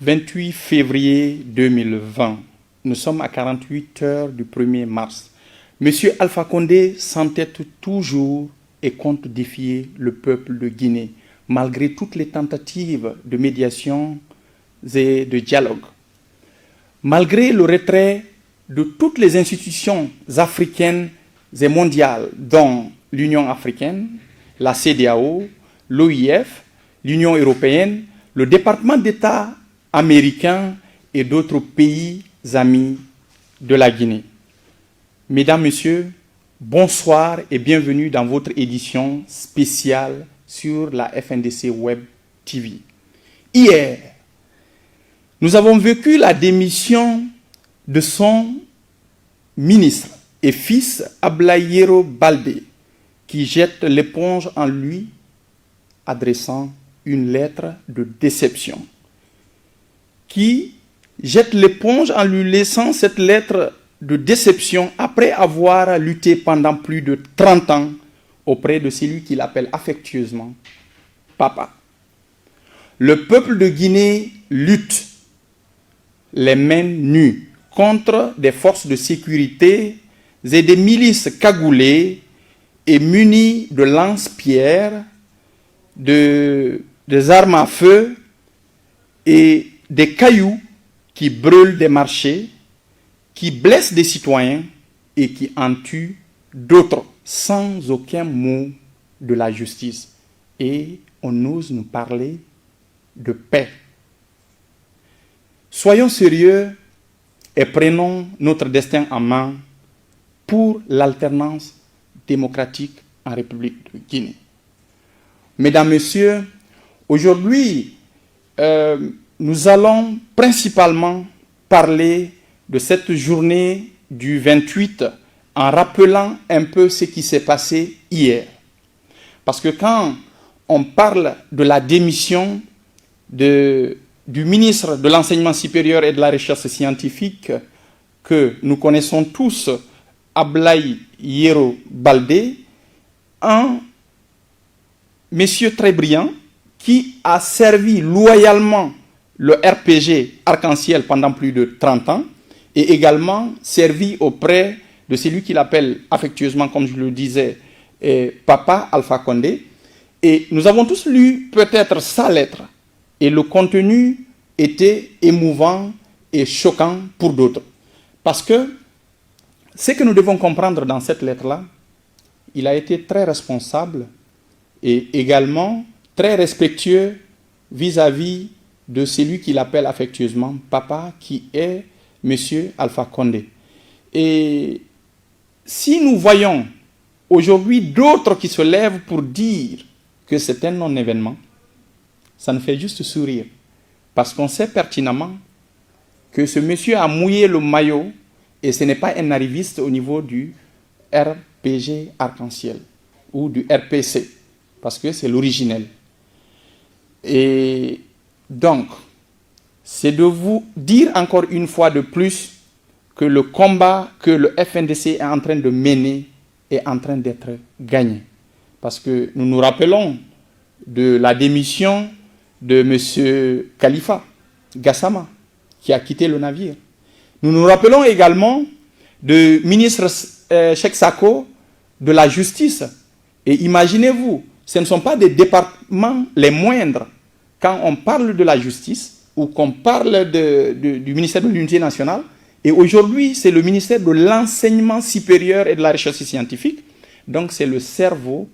28 février 2020. Nous sommes à 48 heures du 1er mars. Monsieur Alpha Condé s'entête toujours et compte défier le peuple de Guinée, malgré toutes les tentatives de médiation et de dialogue. Malgré le retrait de toutes les institutions africaines et mondiales, dont l'Union africaine, la CEDEAO, l'OIF, l'Union européenne, le département d'État américain et d'autres pays amis de la Guinée. Mesdames, Messieurs, bonsoir et bienvenue dans votre édition spéciale sur la FNDC Web TV. Hier, nous avons vécu la démission de son ministre et fils Abdoulaye Yero Baldé, qui jette l'éponge en lui, adressant une lettre de déception. Qui jette l'éponge en lui laissant cette lettre de déception après avoir lutté pendant plus de 30 ans auprès de celui qu'il appelle affectueusement Papa. Le peuple de Guinée lutte les mains nues contre des forces de sécurité et des milices cagoulées et munies de lance-pierres, des armes à feu et des cailloux qui brûlent des marchés, qui blessent des citoyens et qui en tuent d'autres sans aucun mot de la justice. Et on ose nous parler de paix. Soyons sérieux et prenons notre destin en main pour l'alternance démocratique en République de Guinée. Mesdames, Messieurs, aujourd'hui, nous allons principalement parler de cette journée du 28 en rappelant un peu ce qui s'est passé hier. Parce que quand on parle de la démission du ministre de l'Enseignement supérieur et de la Recherche scientifique, que nous connaissons tous, Abdoulaye Yero Baldé, un monsieur très brillant qui a servi loyalement le RPG Arc-en-Ciel pendant plus de 30 ans et également servi auprès de celui qu'il appelle affectueusement, comme je le disais, Papa Alpha Condé. Et nous avons tous lu peut-être sa lettre et le contenu était émouvant et choquant pour d'autres. Parce que ce que nous devons comprendre dans cette lettre-là, il a été très responsable et également très respectueux vis-à-vis de celui qu'il appelle affectueusement Papa, qui est M. Alpha Condé. Et si nous voyons aujourd'hui d'autres qui se lèvent pour dire que c'est un non-événement, ça nous fait juste sourire. Parce qu'on sait pertinemment que ce monsieur a mouillé le maillot et ce n'est pas un arriviste au niveau du RPG Arc-en-Ciel ou du RPC, parce que c'est l'originel. Et donc, c'est de vous dire encore une fois de plus que le combat que le FNDC est en train de mener est en train d'être gagné. Parce que nous nous rappelons de la démission de M. Khalifa Gassama, qui a quitté le navire. Nous nous rappelons également du ministre Cheikh Sako de la justice. Et imaginez-vous, ce ne sont pas des départements les moindres. Quand on parle de la justice ou qu'on parle du ministère de l'Unité nationale, et aujourd'hui, c'est le ministère de l'Enseignement supérieur et de la Recherche scientifique. Donc, c'est le cerveau,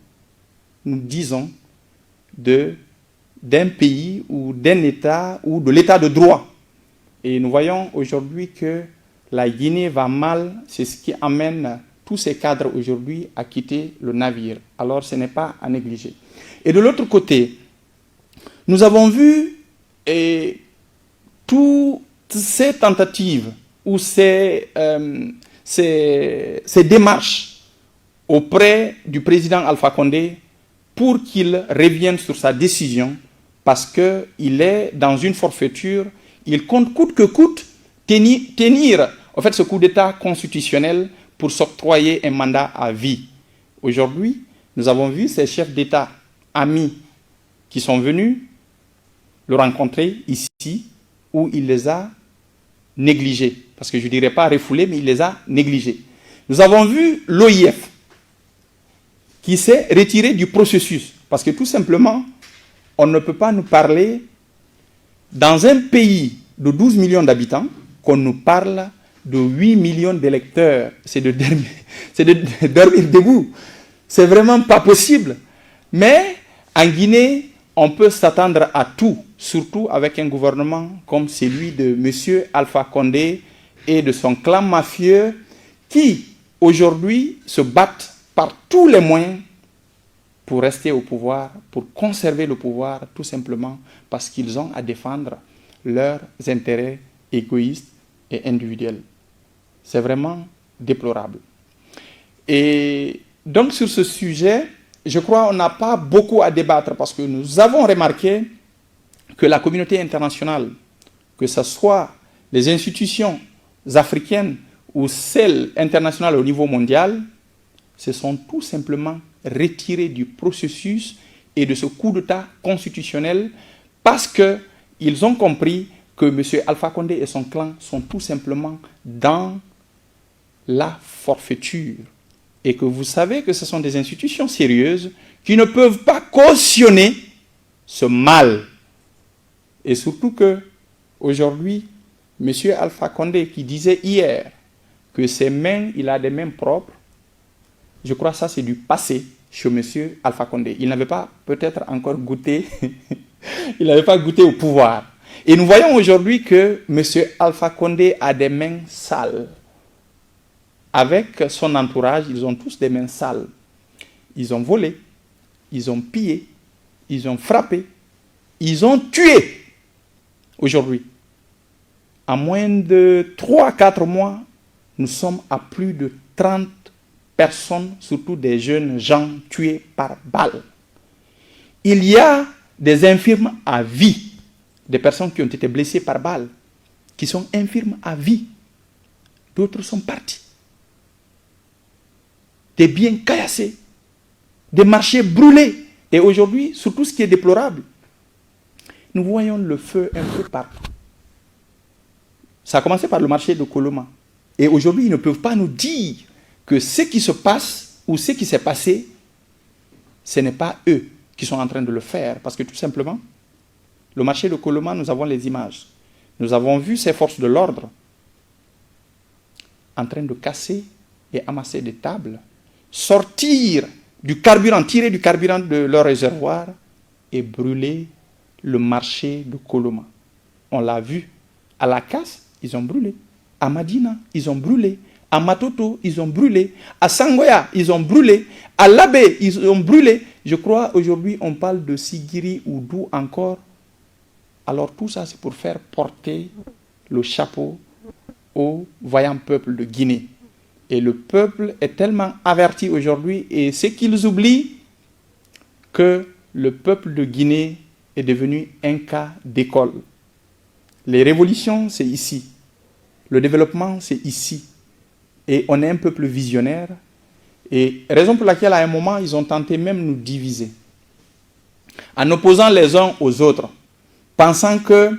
nous disons, d'un pays ou d'un État ou de l'État de droit. Et nous voyons aujourd'hui que la Guinée va mal. C'est ce qui amène tous ces cadres aujourd'hui à quitter le navire. Alors, ce n'est pas à négliger. Et de l'autre côté, nous avons vu toutes ces tentatives ou ces démarches auprès du président Alpha Condé pour qu'il revienne sur sa décision parce qu'il est dans une forfaiture, il compte coûte que coûte tenir en fait, ce coup d'État constitutionnel pour s'octroyer un mandat à vie. Aujourd'hui, nous avons vu ces chefs d'État amis qui sont venus le rencontrer ici où il les a négligés. Parce que je ne dirais pas refoulés, mais il les a négligés. Nous avons vu l'OIF qui s'est retiré du processus. Parce que tout simplement, on ne peut pas nous parler dans un pays de 12 millions d'habitants qu'on nous parle de 8 millions d'électeurs. C'est de dormir debout. C'est vraiment pas possible. Mais en Guinée, on peut s'attendre à tout, surtout avec un gouvernement comme celui de M. Alpha Condé et de son clan mafieux qui, aujourd'hui, se battent par tous les moyens pour rester au pouvoir, pour conserver le pouvoir, tout simplement parce qu'ils ont à défendre leurs intérêts égoïstes et individuels. C'est vraiment déplorable. Et donc sur ce sujet, je crois qu'on n'a pas beaucoup à débattre parce que nous avons remarqué que la communauté internationale, que ce soit les institutions africaines ou celles internationales au niveau mondial, se sont tout simplement retirées du processus et de ce coup d'État constitutionnel parce qu'ils ont compris que M. Alpha Condé et son clan sont tout simplement dans la forfaiture. Et que vous savez que ce sont des institutions sérieuses qui ne peuvent pas cautionner ce mal. Et surtout que, aujourd'hui, M. Alpha Condé qui disait hier que ses mains, il a des mains propres, je crois que ça c'est du passé chez M. Alpha Condé. Il n'avait pas peut-être encore goûté, il n'avait pas goûté au pouvoir. Et nous voyons aujourd'hui que M. Alpha Condé a des mains sales. Avec son entourage, ils ont tous des mains sales. Ils ont volé, ils ont pillé, ils ont frappé, ils ont tué. Aujourd'hui, en moins de 3-4 mois, nous sommes à plus de 30 personnes, surtout des jeunes gens tués par balle. Il y a des infirmes à vie, des personnes qui ont été blessées par balle, qui sont infirmes à vie. D'autres sont partis. Des biens caillassés, des marchés brûlés. Et aujourd'hui, surtout ce qui est déplorable, nous voyons le feu un peu partout. Ça a commencé par le marché de Koloma. Et aujourd'hui, ils ne peuvent pas nous dire que ce qui se passe ou ce qui s'est passé, ce n'est pas eux qui sont en train de le faire. Parce que tout simplement, le marché de Koloma, nous avons les images. Nous avons vu ces forces de l'ordre en train de casser et amasser des tables, sortir du carburant, tirer du carburant de leur réservoir et brûler le marché de Koloma. On l'a vu. À la casse, ils ont brûlé. À Madina, ils ont brûlé. À Matoto, ils ont brûlé. À Sangoya, ils ont brûlé. À Labé, ils ont brûlé. Je crois aujourd'hui, on parle de Sigiri ou d'où encore. Alors tout ça, c'est pour faire porter le chapeau au vaillant peuple de Guinée. Et le peuple est tellement averti aujourd'hui, et c'est qu'ils oublient que le peuple de Guinée est devenu un cas d'école. Les révolutions, c'est ici. Le développement, c'est ici. Et on est un peuple visionnaire. Et raison pour laquelle, à un moment, ils ont tenté même de nous diviser. En opposant les uns aux autres. Pensant que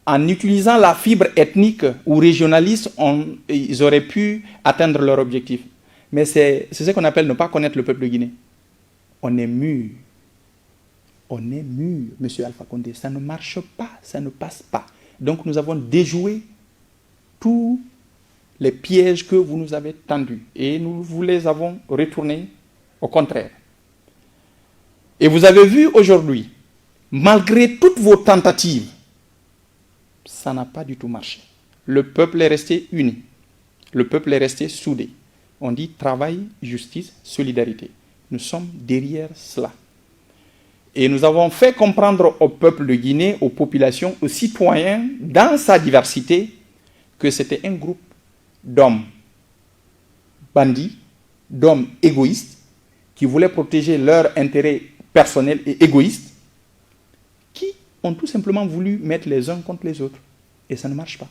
en utilisant la fibre ethnique ou régionaliste, ils auraient pu atteindre leur objectif. Mais c'est ce qu'on appelle ne pas connaître le peuple de Guinée. On est mûr. On est mûr, M. Alpha Condé. Ça ne marche pas, ça ne passe pas. Donc nous avons déjoué tous les pièges que vous nous avez tendus. Et nous vous les avons retournés au contraire. Et vous avez vu aujourd'hui, malgré toutes vos tentatives, ça n'a pas du tout marché. Le peuple est resté uni. Le peuple est resté soudé. On dit travail, justice, solidarité. Nous sommes derrière cela. Et nous avons fait comprendre au peuple de Guinée, aux populations, aux citoyens, dans sa diversité, que c'était un groupe d'hommes bandits, d'hommes égoïstes, qui voulaient protéger leurs intérêts personnels et égoïstes, qui ont tout simplement voulu mettre les uns contre les autres. Et ça ne marche pas.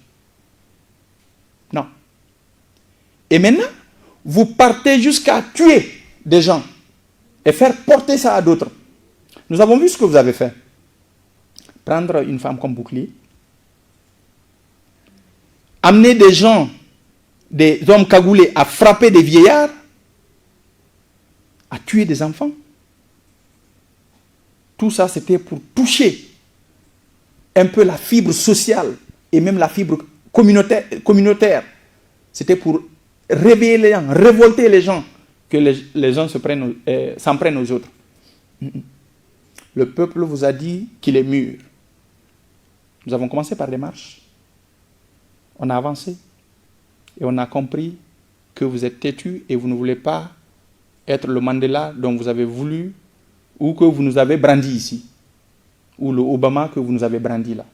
Non. Et maintenant, vous partez jusqu'à tuer des gens et faire porter ça à d'autres. Nous avons vu ce que vous avez fait. Prendre une femme comme bouclier, amener des gens, des hommes cagoulés à frapper des vieillards, à tuer des enfants. Tout ça, c'était pour toucher un peu la fibre sociale et même la fibre communautaire. C'était pour réveiller les gens, révolter les gens, que les gens s'en prennent aux autres. Le peuple vous a dit qu'il est mûr. Nous avons commencé par des marches. On a avancé. Et on a compris que vous êtes têtus et vous ne voulez pas être le Mandela dont vous avez voulu ou que vous nous avez brandi ici. Ou le Obama que vous nous avez brandi là.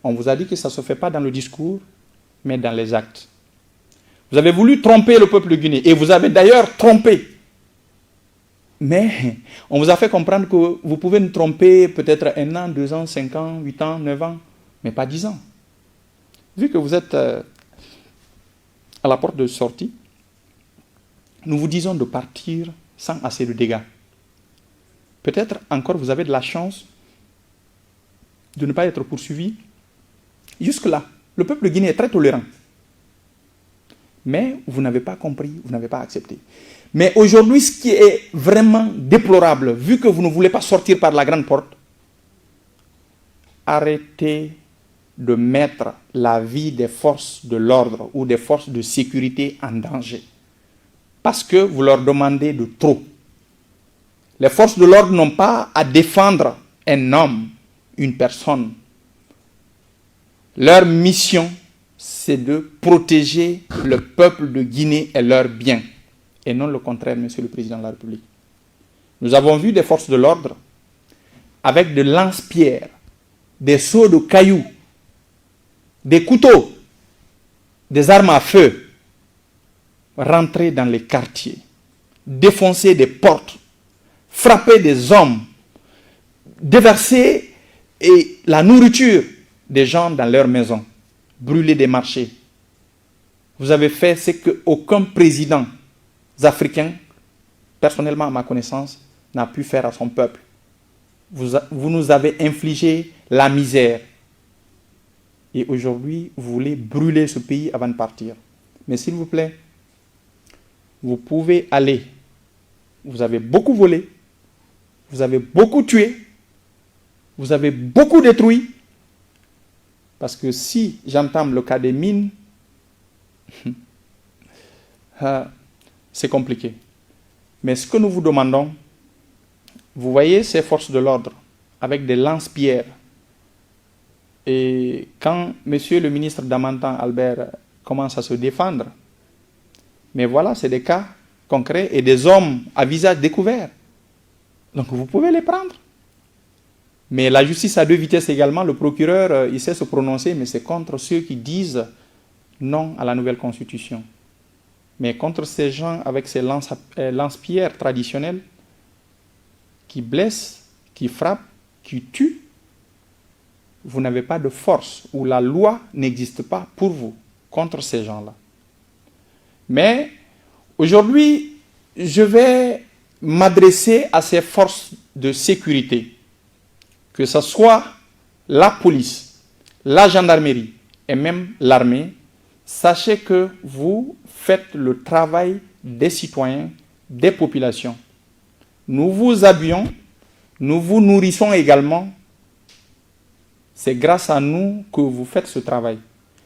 On vous a dit que ça ne se fait pas dans le discours, mais dans les actes. Vous avez voulu tromper le peuple guinéen et vous avez d'ailleurs trompé. Mais on vous a fait comprendre que vous pouvez nous tromper peut-être 1 an, 2 ans, 5 ans, 8 ans, 9 ans, mais pas 10 ans. Vu que vous êtes à la porte de sortie, nous vous disons de partir sans assez de dégâts. Peut-être encore vous avez de la chance de ne pas être poursuivi. Jusque-là, le peuple guinéen est très tolérant. Mais vous n'avez pas compris, vous n'avez pas accepté. Mais aujourd'hui, ce qui est vraiment déplorable, vu que vous ne voulez pas sortir par la grande porte, arrêtez de mettre la vie des forces de l'ordre ou des forces de sécurité en danger. Parce que vous leur demandez de trop. Les forces de l'ordre n'ont pas à défendre un homme, une personne. Leur mission, c'est de protéger le peuple de Guinée et leurs biens. Et non le contraire, Monsieur le Président de la République. Nous avons vu des forces de l'ordre avec de lance-pierres, des seaux de cailloux, des couteaux, des armes à feu, rentrer dans les quartiers, défoncer des portes, frapper des hommes, déverser la nourriture des gens dans leurs maisons, brûler des marchés. Vous avez fait ce qu'aucun président africain, personnellement à ma connaissance, n'a pu faire à son peuple. Vous nous avez infligé la misère. Et aujourd'hui, vous voulez brûler ce pays avant de partir. Mais s'il vous plaît, vous pouvez aller. Vous avez beaucoup volé, vous avez beaucoup tué, vous avez beaucoup détruit. Parce que si j'entame le cas des mines, c'est compliqué. Mais ce que nous vous demandons, vous voyez ces forces de l'ordre avec des lance-pierres. Et quand monsieur le ministre Damantan Albert commence à se défendre, mais voilà, c'est des cas concrets et des hommes à visage découvert. Donc vous pouvez les prendre. Mais la justice à deux vitesses également, le procureur, il sait se prononcer, mais c'est contre ceux qui disent non à la nouvelle constitution. Mais contre ces gens avec ces lance-pierres traditionnelles qui blessent, qui frappent, qui tuent, vous n'avez pas de force ou la loi n'existe pas pour vous contre ces gens-là. Mais aujourd'hui, je vais m'adresser à ces forces de sécurité, que ce soit la police, la gendarmerie et même l'armée. Sachez que vous faites le travail des citoyens, des populations. Nous vous habillons, nous vous nourrissons également. C'est grâce à nous que vous faites ce travail.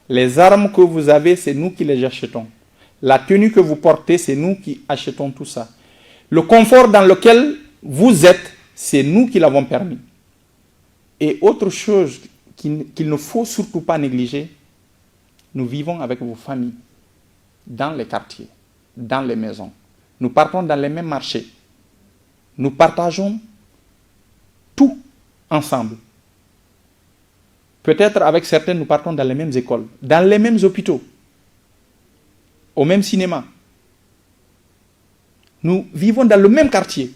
Les armes que vous avez, c'est nous qui les achetons. La tenue que vous portez, c'est nous qui achetons tout ça. Le confort dans lequel vous êtes, c'est nous qui l'avons permis. Et autre chose qu'il ne faut surtout pas négliger, nous vivons avec vos familles, dans les quartiers, dans les maisons. Nous partons dans les mêmes marchés. Nous partageons tout ensemble. Peut-être avec certains, nous partons dans les mêmes écoles, dans les mêmes hôpitaux, au même cinéma. Nous vivons dans le même quartier.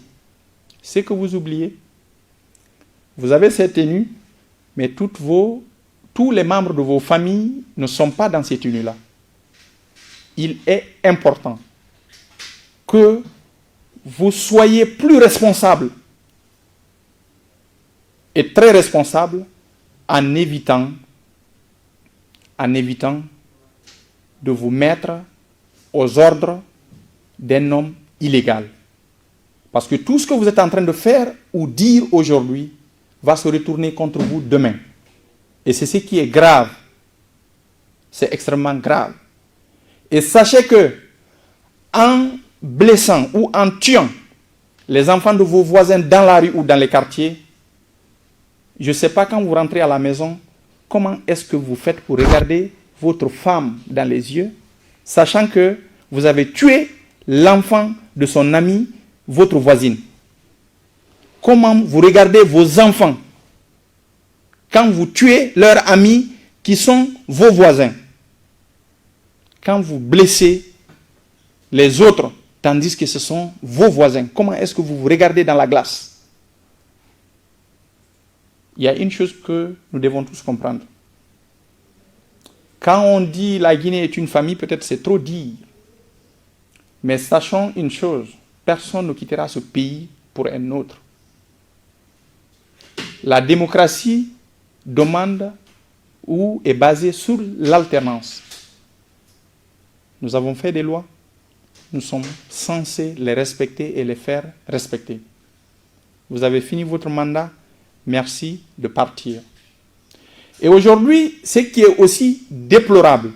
Ce que vous oubliez, vous avez ces tenues, mais tous les membres de vos familles ne sont pas dans ces tenues-là. Il est important que vous soyez plus responsables et très responsables en évitant de vous mettre aux ordres d'un homme illégal. Parce que tout ce que vous êtes en train de faire ou dire aujourd'hui va se retourner contre vous demain. Et c'est ce qui est grave. C'est extrêmement grave. Et sachez que en blessant ou en tuant les enfants de vos voisins dans la rue ou dans les quartiers, je ne sais pas quand vous rentrez à la maison, comment est-ce que vous faites pour regarder votre femme dans les yeux, sachant que vous avez tué l'enfant de son ami, votre voisine. Comment vous regardez vos enfants quand vous tuez leurs amis qui sont vos voisins. Quand vous blessez les autres, tandis que ce sont vos voisins. Comment est-ce que vous vous regardez dans la glace? Il y a une chose que nous devons tous comprendre. Quand on dit la Guinée est une famille, peut-être c'est trop dire. Mais sachons une chose, personne ne quittera ce pays pour un autre. La démocratie demande ou est basée sur l'alternance. Nous avons fait des lois, nous sommes censés les respecter et les faire respecter. Vous avez fini votre mandat, merci de partir. Et aujourd'hui, ce qui est aussi déplorable,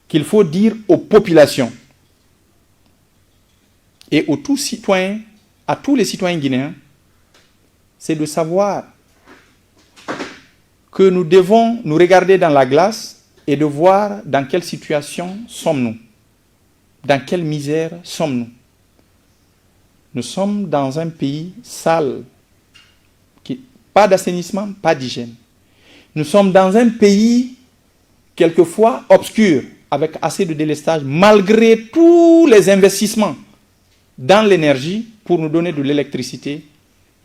qu'il faut dire aux populations et aux tous citoyens, à tous les citoyens guinéens, c'est de savoir que nous devons nous regarder dans la glace et de voir dans quelle situation sommes-nous, dans quelle misère sommes-nous. Nous sommes dans un pays sale, pas d'assainissement, pas d'hygiène. Nous sommes dans un pays quelquefois obscur, avec assez de délestage, malgré tous les investissements dans l'énergie pour nous donner de l'électricité.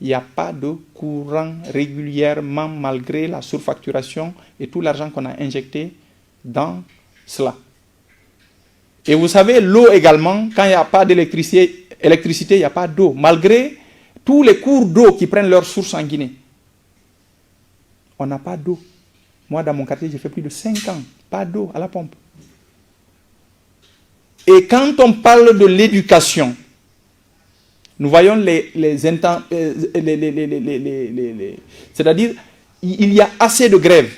Il n'y a pas de courant régulièrement malgré la surfacturation et tout l'argent qu'on a injecté dans cela. Et vous savez, l'eau également, quand il n'y a pas d'électricité, il n'y a pas d'eau, malgré tous les cours d'eau qui prennent leur source en Guinée. On n'a pas d'eau. Moi, dans mon quartier, j'ai fait plus de 5 ans, pas d'eau à la pompe. Et quand on parle de l'éducation, nous voyons c'est-à-dire, il y a assez de grèves.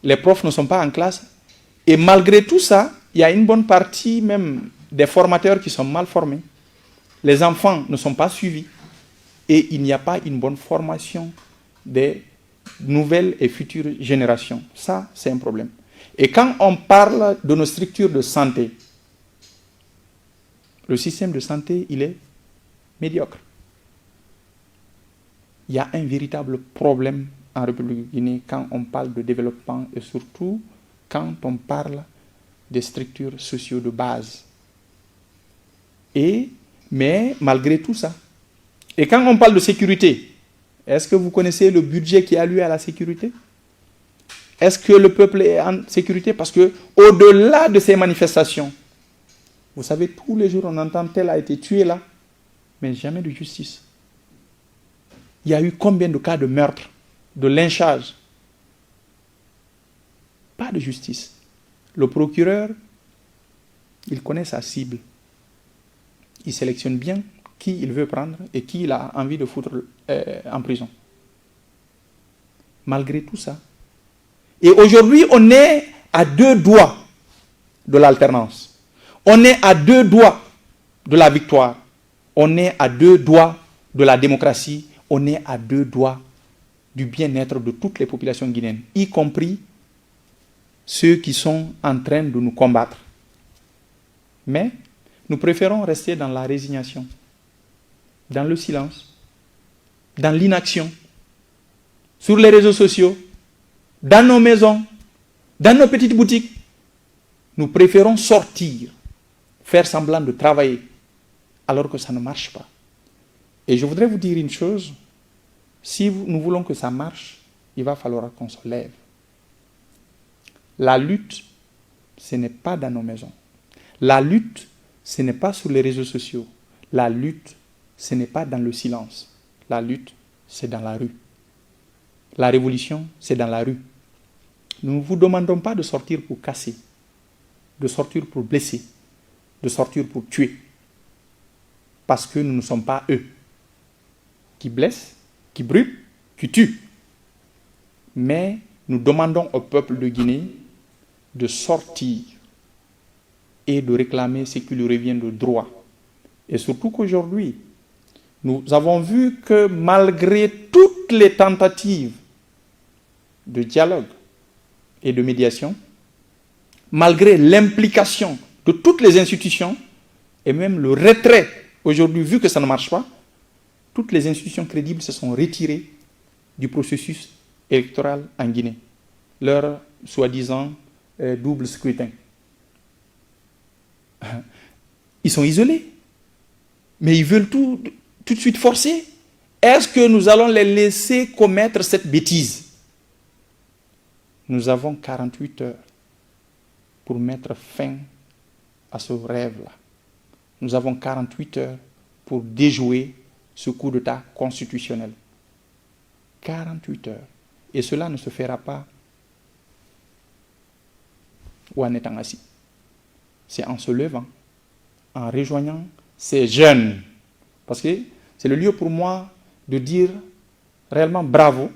Les profs ne sont pas en classe. Et malgré tout ça, il y a une bonne partie même des formateurs qui sont mal formés. Les enfants ne sont pas suivis. Et il n'y a pas une bonne formation des nouvelles et futures générations. Ça, c'est un problème. Et quand on parle de nos structures de santé, le système de santé, il est médiocre. Il y a un véritable problème en République de Guinée quand on parle de développement et surtout quand on parle des structures sociaux de base. Mais malgré tout ça, et quand on parle de sécurité, est-ce que vous connaissez le budget qui est alloué à la sécurité? Est-ce que le peuple est en sécurité? Parce que au-delà de ces manifestations, vous savez, tous les jours on entend tel a été tué là, mais jamais de justice. Il y a eu combien de cas de meurtre, de lynchage? Pas de justice. Le procureur, il connaît sa cible. Il sélectionne bien qui il veut prendre et qui il a envie de foutre en prison. Malgré tout ça. Et aujourd'hui, on est à 2 doigts de l'alternance. On est à 2 doigts de la victoire. On est à 2 doigts de la démocratie. On est à 2 doigts du bien-être de toutes les populations guinéennes, y compris ceux qui sont en train de nous combattre. Mais nous préférons rester dans la résignation, dans le silence, dans l'inaction, sur les réseaux sociaux, dans nos maisons, dans nos petites boutiques. Nous préférons sortir, faire semblant de travailler, alors que ça ne marche pas. Et je voudrais vous dire une chose, si nous voulons que ça marche, il va falloir qu'on se lève. La lutte, ce n'est pas dans nos maisons. La lutte, ce n'est pas sur les réseaux sociaux. La lutte, ce n'est pas dans le silence. La lutte, c'est dans la rue. La révolution, c'est dans la rue. Nous ne vous demandons pas de sortir pour casser. de sortir pour blesser, de sortir pour tuer. Parce que nous ne sommes pas eux qui blessent, qui brûlent, qui tuent. Mais nous demandons au peuple de Guinée de sortir et de réclamer ce qui lui revient de droit. Et surtout qu'aujourd'hui, nous avons vu que malgré toutes les tentatives de dialogue et de médiation, malgré l'implication de toutes les institutions et même le retrait, aujourd'hui, vu que ça ne marche pas, toutes les institutions crédibles se sont retirées du processus électoral en Guinée. Leur soi-disant double scrutin. Ils sont isolés. Mais ils veulent tout de suite forcer. Est-ce que nous allons les laisser commettre cette bêtise? Nous avons 48 heures pour mettre fin à ce rêve-là. Nous avons 48 heures pour déjouer ce coup d'État constitutionnel. 48 heures. Et cela ne se fera pas ou en étant assis. C'est en se levant, en rejoignant ces jeunes. Parce que c'est le lieu pour moi de dire réellement bravo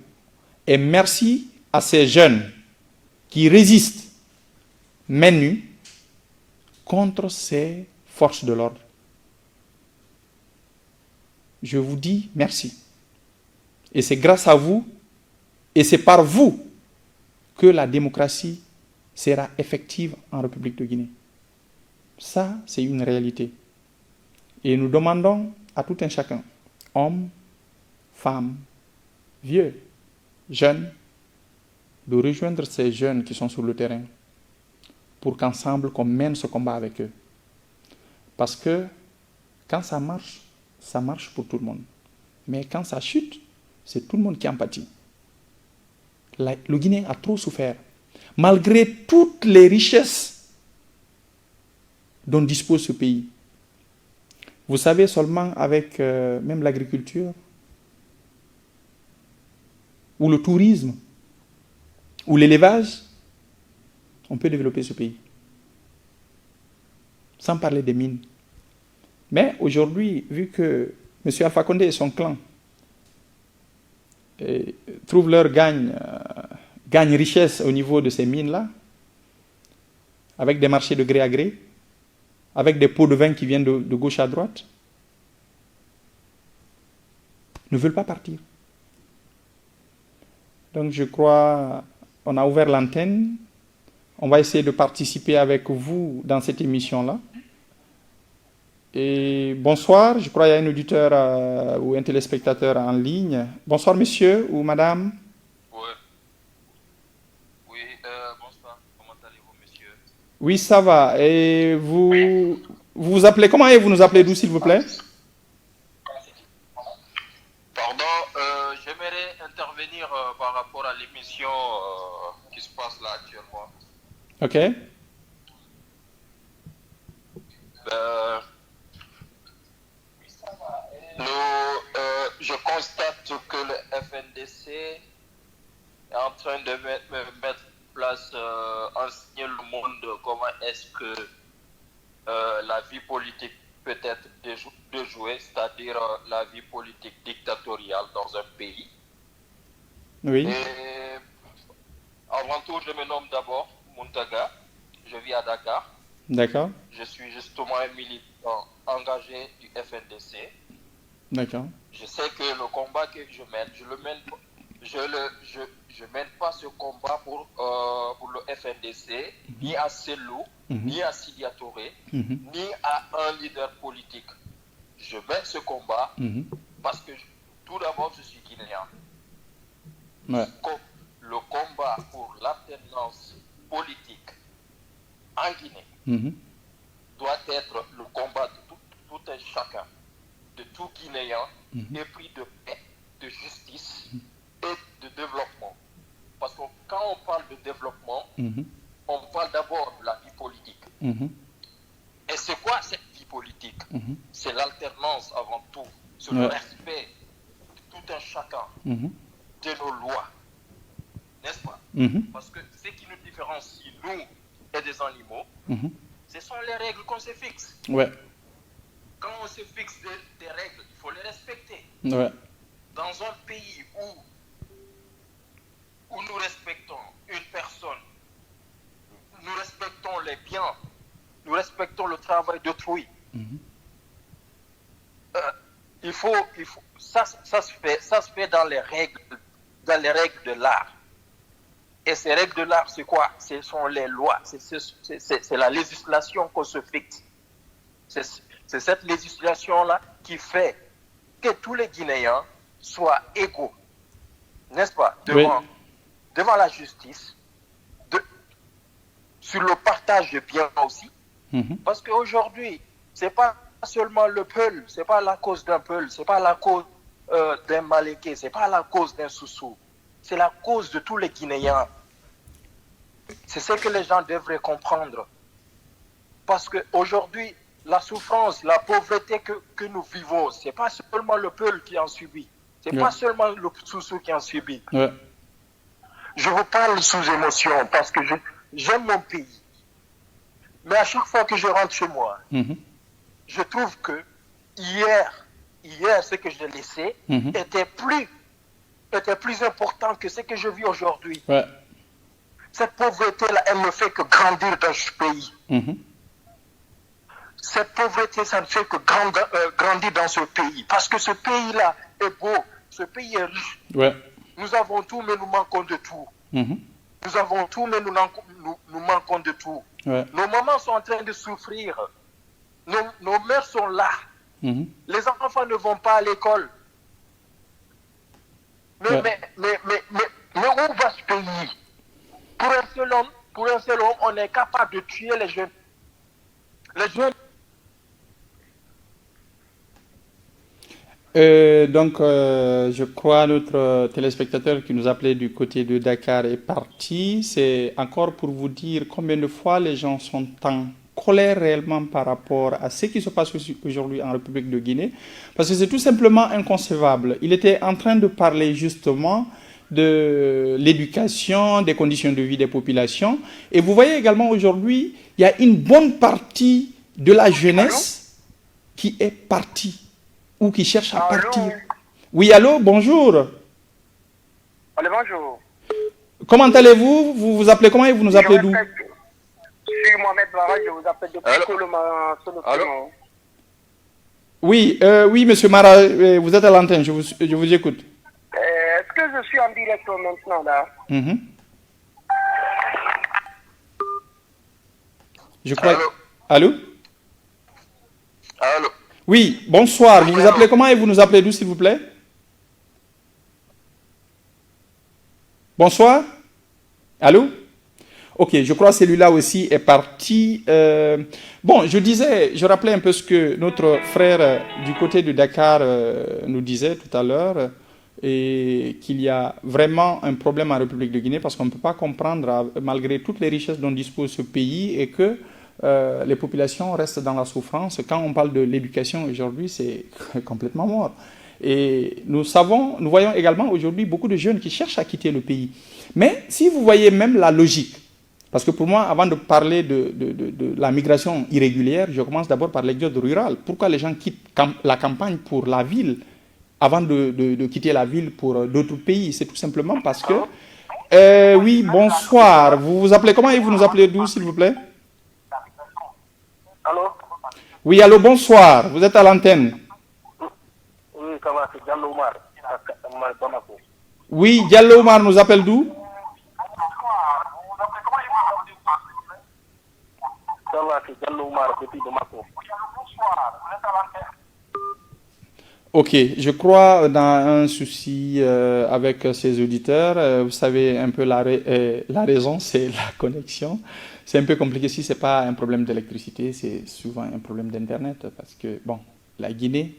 et merci à ces jeunes qui résistent main nue contre ces forces de l'ordre. Je vous dis merci. Et c'est grâce à vous et c'est par vous que la démocratie sera effective en République de Guinée. Ça, c'est une réalité. Et nous demandons à tout un chacun, hommes, femmes, vieux, jeunes, de rejoindre ces jeunes qui sont sur le terrain pour qu'ensemble, qu'on mène ce combat avec eux. Parce que quand ça marche pour tout le monde. Mais quand ça chute, c'est tout le monde qui en pâtit. Le Guinée a trop souffert. Malgré toutes les richesses dont dispose ce pays. Vous savez, seulement avec même l'agriculture, ou le tourisme, ou l'élevage, on peut développer ce pays. Sans parler des mines. Mais aujourd'hui, vu que M. Alpha Condé et son clan trouvent leur gagne richesse au niveau de ces mines-là, avec des marchés de gré à gré, avec des pots de vin qui viennent de gauche à droite, ne veulent pas partir. Donc je crois, on a ouvert l'antenne, on va essayer de participer avec vous dans cette émission-là. Et bonsoir, je crois qu'il y a un auditeur ou un téléspectateur en ligne. Bonsoir monsieur ou madame. Oui, bonsoir, comment allez-vous monsieur? Oui, ça va. Et vous vous appelez comment et vous nous appelez d'où s'il vous plaît? Pardon, j'aimerais intervenir par rapport à l'émission qui se passe là actuellement. Ok. Je constate que le FNDC est en train de mettre en place, enseigner le monde comment est-ce que la vie politique peut être déjouée, c'est-à-dire la vie politique dictatoriale dans un pays. Oui. Et avant tout, je me nomme d'abord Muntaga, je vis à Dakar. D'accord. Je suis justement un militant engagé du FNDC. D'accord. Je sais que le combat que je mène, je mène pas ce combat pour le FNDC, ni à Selou, ni à Sidia Touré, ni à un leader politique. Je mène ce combat parce que tout d'abord je suis guinéen. Ouais. Le combat pour l'alternance politique en Guinée doit être le combat de tout un chacun, de tout Guinéen, épris de paix, de justice et de développement. Parce que quand on parle de développement, on parle d'abord de la vie politique. Et c'est quoi cette vie politique? C'est l'alternance avant tout, c'est le respect de tout un chacun, de nos lois, n'est-ce pas? Parce que ce qui nous différencie, nous et des animaux, ce sont les règles qu'on se fixe. Ouais. Quand on se fixe des règles, il faut les respecter. Ouais. Dans un pays où nous respectons une personne, nous respectons les biens, nous respectons le travail d'autrui, ça se fait dans les règles de l'art. Et ces règles de l'art, c'est quoi? Ce sont les lois, c'est la législation qu'on se fixe. C'est cette législation-là qui fait que tous les Guinéens soient égaux, n'est-ce pas, devant la justice, sur le partage de biens aussi. Parce qu'aujourd'hui, c'est pas seulement le Peul, c'est pas la cause d'un Peul, c'est pas la cause d'un Maléké, c'est pas la cause d'un Soussou, c'est la cause de tous les Guinéens. C'est ce que les gens devraient comprendre. Parce qu'aujourd'hui, la souffrance, la pauvreté que nous vivons, c'est pas seulement le Peul qui en subit, c'est pas seulement le Soussou qui en subit. Je vous parle sous émotion parce que j'aime mon pays. Mais à chaque fois que je rentre chez moi, je trouve que hier, ce que j'ai laissé était plus important que ce que je vis aujourd'hui. Cette pauvreté-là, elle ne fait que grandir dans ce pays. Cette pauvreté, ça ne fait que grandir dans ce pays. Parce que ce pays-là est beau, ce pays est riche. Nous avons tout, mais nous manquons de tout. Nous avons tout, mais nous manquons de tout. Nos mamans sont en train de souffrir. Nos mères sont là. Les enfants ne vont pas à l'école. Mais où va ce pays? Pour un seul homme, on est capable de tuer les jeunes. Les jeunes. Je crois notre téléspectateur qui nous appelait du côté de Dakar est parti. C'est encore pour vous dire combien de fois les gens sont en colère réellement par rapport à ce qui se passe aujourd'hui en République de Guinée. Parce que c'est tout simplement inconcevable. Il était en train de parler justement de l'éducation, des conditions de vie des populations. Et vous voyez également aujourd'hui, il y a une bonne partie de la jeunesse qui est partie ou qui cherche à partir. Oui, allô, bonjour. Allô, bonjour. Comment allez-vous? Vous vous appelez comment et vous nous appelez d'où? Je suis Mohamed Bara, je vous appelle depuis Coloma. Oui, oui, monsieur Mara, vous êtes à l'antenne, je vous écoute. Est-ce que je suis en direct maintenant là? Je crois. Allô? Allô? Oui, bonsoir. Vous vous appelez comment et vous nous appelez d'où, s'il vous plaît? Bonsoir. Allô? Ok, je crois que celui-là aussi est parti. Bon, je rappelais un peu ce que notre frère du côté de Dakar nous disait tout à l'heure, et qu'il y a vraiment un problème en République de Guinée parce qu'on ne peut pas comprendre, malgré toutes les richesses dont dispose ce pays, et que les populations restent dans la souffrance. Quand on parle de l'éducation aujourd'hui, c'est complètement mort. Et nous voyons également aujourd'hui beaucoup de jeunes qui cherchent à quitter le pays. Mais si vous voyez même la logique, parce que pour moi, avant de parler de la migration irrégulière, je commence d'abord par l'exode rural. Pourquoi les gens quittent la campagne pour la ville avant de quitter la ville pour d'autres pays? C'est tout simplement parce que... oui, bonsoir. Vous vous appelez comment et vous nous appelez d'où, s'il vous plaît? Allô? Oui, allô, bonsoir. Vous êtes à l'antenne. Oui, ça va, c'est Diallo Omar, Bamako. Oui, Diallo Omar nous appelle d'où? Ça va, c'est Diallo Omar, depuis Bamako. Ok, je crois dans un souci avec ses auditeurs. Vous savez un peu la raison, c'est la connexion. C'est un peu compliqué si ce n'est pas un problème d'électricité, c'est souvent un problème d'Internet. Parce que, bon, la Guinée,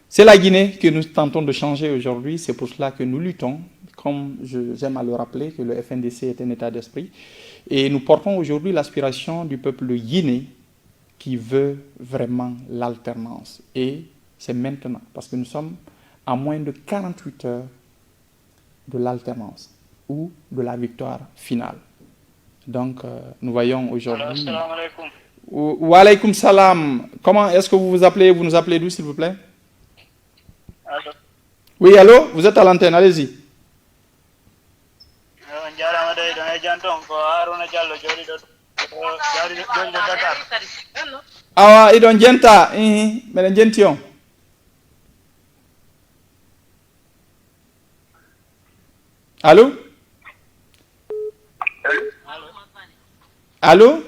c'est la Guinée que nous tentons de changer aujourd'hui. C'est pour cela que nous luttons. Comme j'aime à le rappeler, que le FNDC est un état d'esprit. Et nous portons aujourd'hui l'aspiration du peuple guinéen qui veut vraiment l'alternance. Et c'est maintenant, parce que nous sommes à moins de 48 heures de l'alternance ou de la victoire finale. Donc, nous voyons aujourd'hui... Assalamu alaikum. Wa alaykoum salam. Comment est-ce que vous vous appelez? Vous nous appelez d'où, s'il vous plaît? Allô. Oui, allô? Vous êtes à l'antenne, allez-y. Awa, idon jenta, meden jention. Allô? Allô?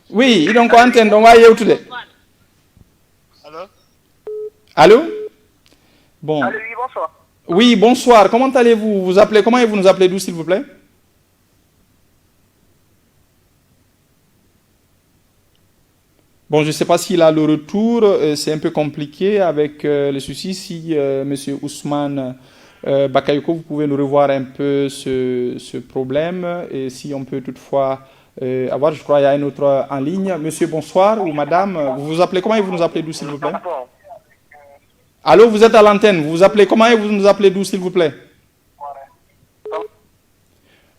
Oui, idon ko antenne don wa yewtude. Allô? Allô? Bon. Allô, oui, bonsoir. Oui, bonsoir. Comment allez-vous? Vous appelez comment et vous nous appelez d'où, s'il vous plaît? Bon, je ne sais pas s'il a le retour. C'est un peu compliqué avec le souci. Si Monsieur Ousmane Bakayoko, vous pouvez nous revoir un peu ce problème. Et si on peut toutefois avoir, je crois qu'il y a un autre en ligne. Monsieur, bonsoir. Ou madame, vous vous appelez comment et vous nous appelez d'où, s'il vous plaît? Allô, vous êtes à l'antenne. Vous vous appelez comment et vous nous appelez d'où, s'il vous plaît?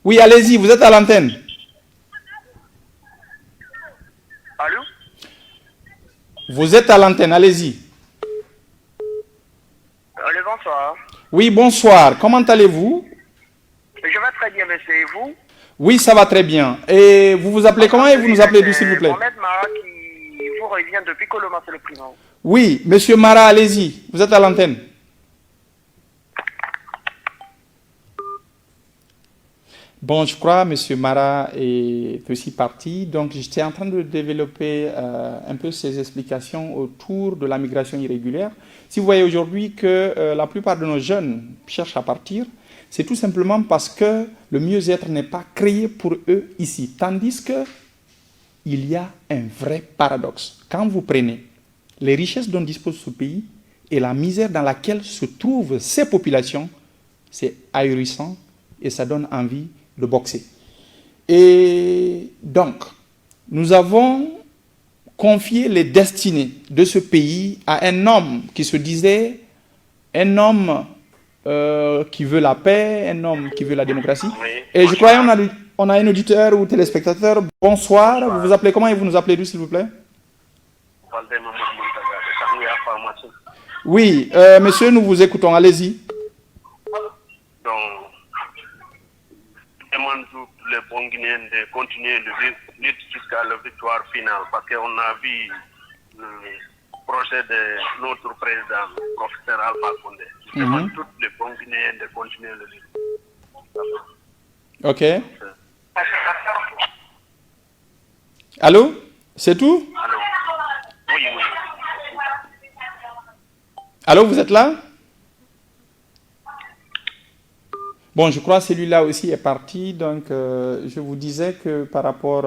Oui, allez-y, vous êtes à l'antenne. Allô? Vous êtes à l'antenne, allez-y. Allô, bonsoir. Oui, bonsoir. Comment allez-vous? Je vais très bien, monsieur, et vous? Oui, ça va très bien. Et vous vous appelez comment et vous nous appelez d'où, s'il vous plaît? Mohamed Mara qui vous revient depuis Coloma, c'est le prénom. Oui, monsieur Mara, allez-y. Vous êtes à l'antenne. Bon, je crois que monsieur Mara est aussi parti. Donc, j'étais en train de développer un peu ces explications autour de la migration irrégulière. Si vous voyez aujourd'hui que la plupart de nos jeunes cherchent à partir, c'est tout simplement parce que le mieux-être n'est pas créé pour eux ici. Tandis qu'il y a un vrai paradoxe. Quand vous prenez les richesses dont dispose ce pays et la misère dans laquelle se trouvent ces populations, c'est ahurissant et ça donne envie de boxer. Et donc, nous avons confié les destinées de ce pays à un homme qui se disait un homme qui veut la paix, un homme qui veut la démocratie. Et je crois qu'on a un auditeur ou téléspectateur. Bonsoir, vous vous appelez comment et vous nous appelez d'où, s'il vous plaît? Oui, monsieur, nous vous écoutons, allez-y. Donc, je demande tous les bons Guinéens de continuer le lutte jusqu'à la victoire finale, parce qu'on a vu le projet de notre président, professeur Alpha Condé. Je demande tous les bons Guinéens de continuer le lutte. Ok. Allô? C'est tout? Allô? Oui, oui. Allô, vous êtes là? Bon, je crois que celui-là aussi est parti. Donc, je vous disais que par rapport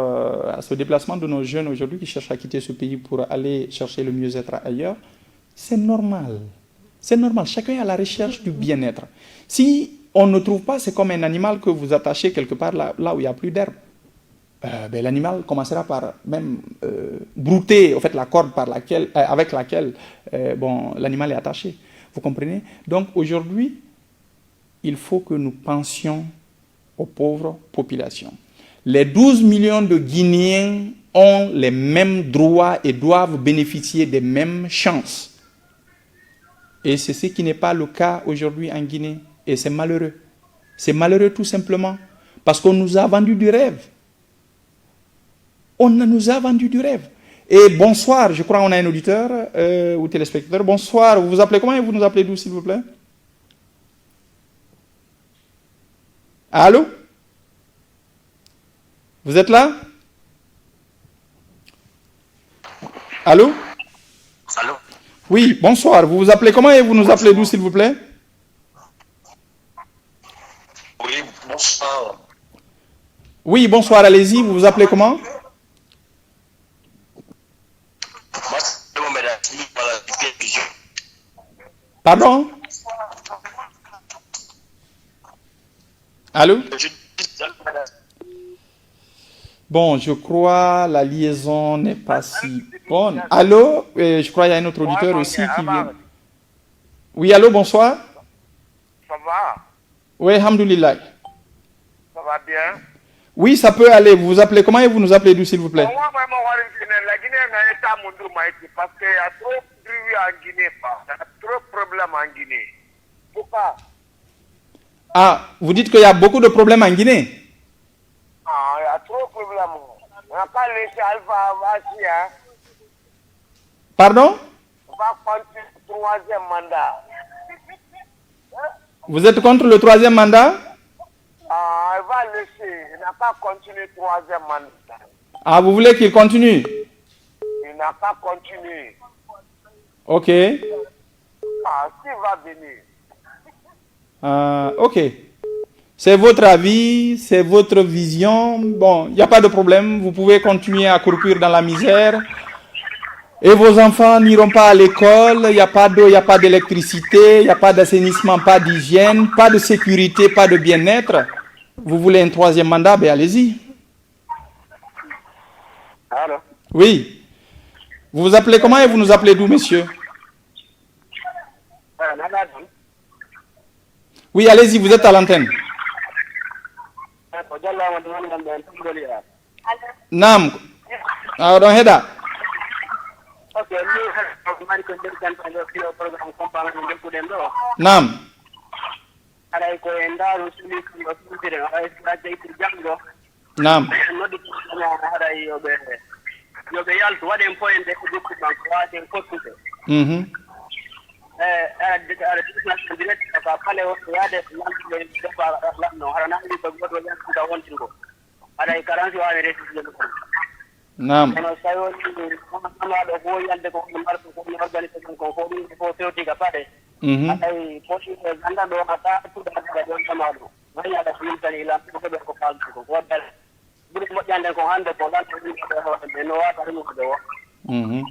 à ce déplacement de nos jeunes aujourd'hui qui cherchent à quitter ce pays pour aller chercher le mieux-être ailleurs, c'est normal. C'est normal. Chacun est à la recherche du bien-être. Si on ne trouve pas, c'est comme un animal que vous attachez quelque part là où il n'y a plus d'herbe. Ben, l'animal commencera par même brouter en fait, la corde avec laquelle bon, l'animal est attaché. Vous comprenez? Donc aujourd'hui, il faut que nous pensions aux pauvres populations. Les 12 millions de Guinéens ont les mêmes droits et doivent bénéficier des mêmes chances. Et c'est ce qui n'est pas le cas aujourd'hui en Guinée. Et c'est malheureux. C'est malheureux tout simplement parce qu'on nous a vendu du rêve. On nous a vendu du rêve. Et bonsoir, je crois qu'on a un auditeur ou téléspectateur. Bonsoir, vous vous appelez comment et vous nous appelez d'où, s'il vous plaît? Allô? Vous êtes là? Allô? Allô? Oui, bonsoir. Vous vous appelez comment et vous nous appelez d'où, s'il vous plaît? Oui, bonsoir. Oui, bonsoir, allez-y. Vous vous appelez comment? Pardon? Allô? Bon, je crois la liaison n'est pas si bonne. Allô? Je crois qu'il y a un autre auditeur aussi qui vient. Oui, allô, bonsoir. Ça va? Oui, alhamdoulilah. Ça va bien? Oui, ça peut aller. Vous vous appelez comment et vous nous appelez d'où, s'il vous plaît? Moi, vraiment, la Guinée n'a pas mon tour, parce qu'il y a trop de bruit en Guinée. Il y a trop de problèmes en Guinée. Pourquoi? Ah, vous dites qu'il y a beaucoup de problèmes en Guinée? Ah, il y a trop de problèmes. On n'a pas laissé Alpha Vassi, hein. Pardon? On va continuer le troisième mandat. Vous êtes contre le troisième mandat? Ah, il va laisser. Il n'a pas continué le troisième mandat. Ah, vous voulez qu'il continue? Il n'a pas continué. Ok. Ah, s'il va venir. Ok. C'est votre avis, c'est votre vision. Bon, il n'y a pas de problème. Vous pouvez continuer à courir dans la misère. Et vos enfants n'iront pas à l'école. Il n'y a pas d'eau, il n'y a pas d'électricité, il n'y a pas d'assainissement, pas d'hygiène, pas de sécurité, pas de bien-être. Vous voulez un troisième mandat? Ben allez-y. Allô? Oui. Vous vous appelez comment et vous nous appelez d'où, monsieur? Oui, allez-y, vous êtes à l'antenne. Nam. Don Heda. Nam. Nam. Mhm. Naam. Mhm.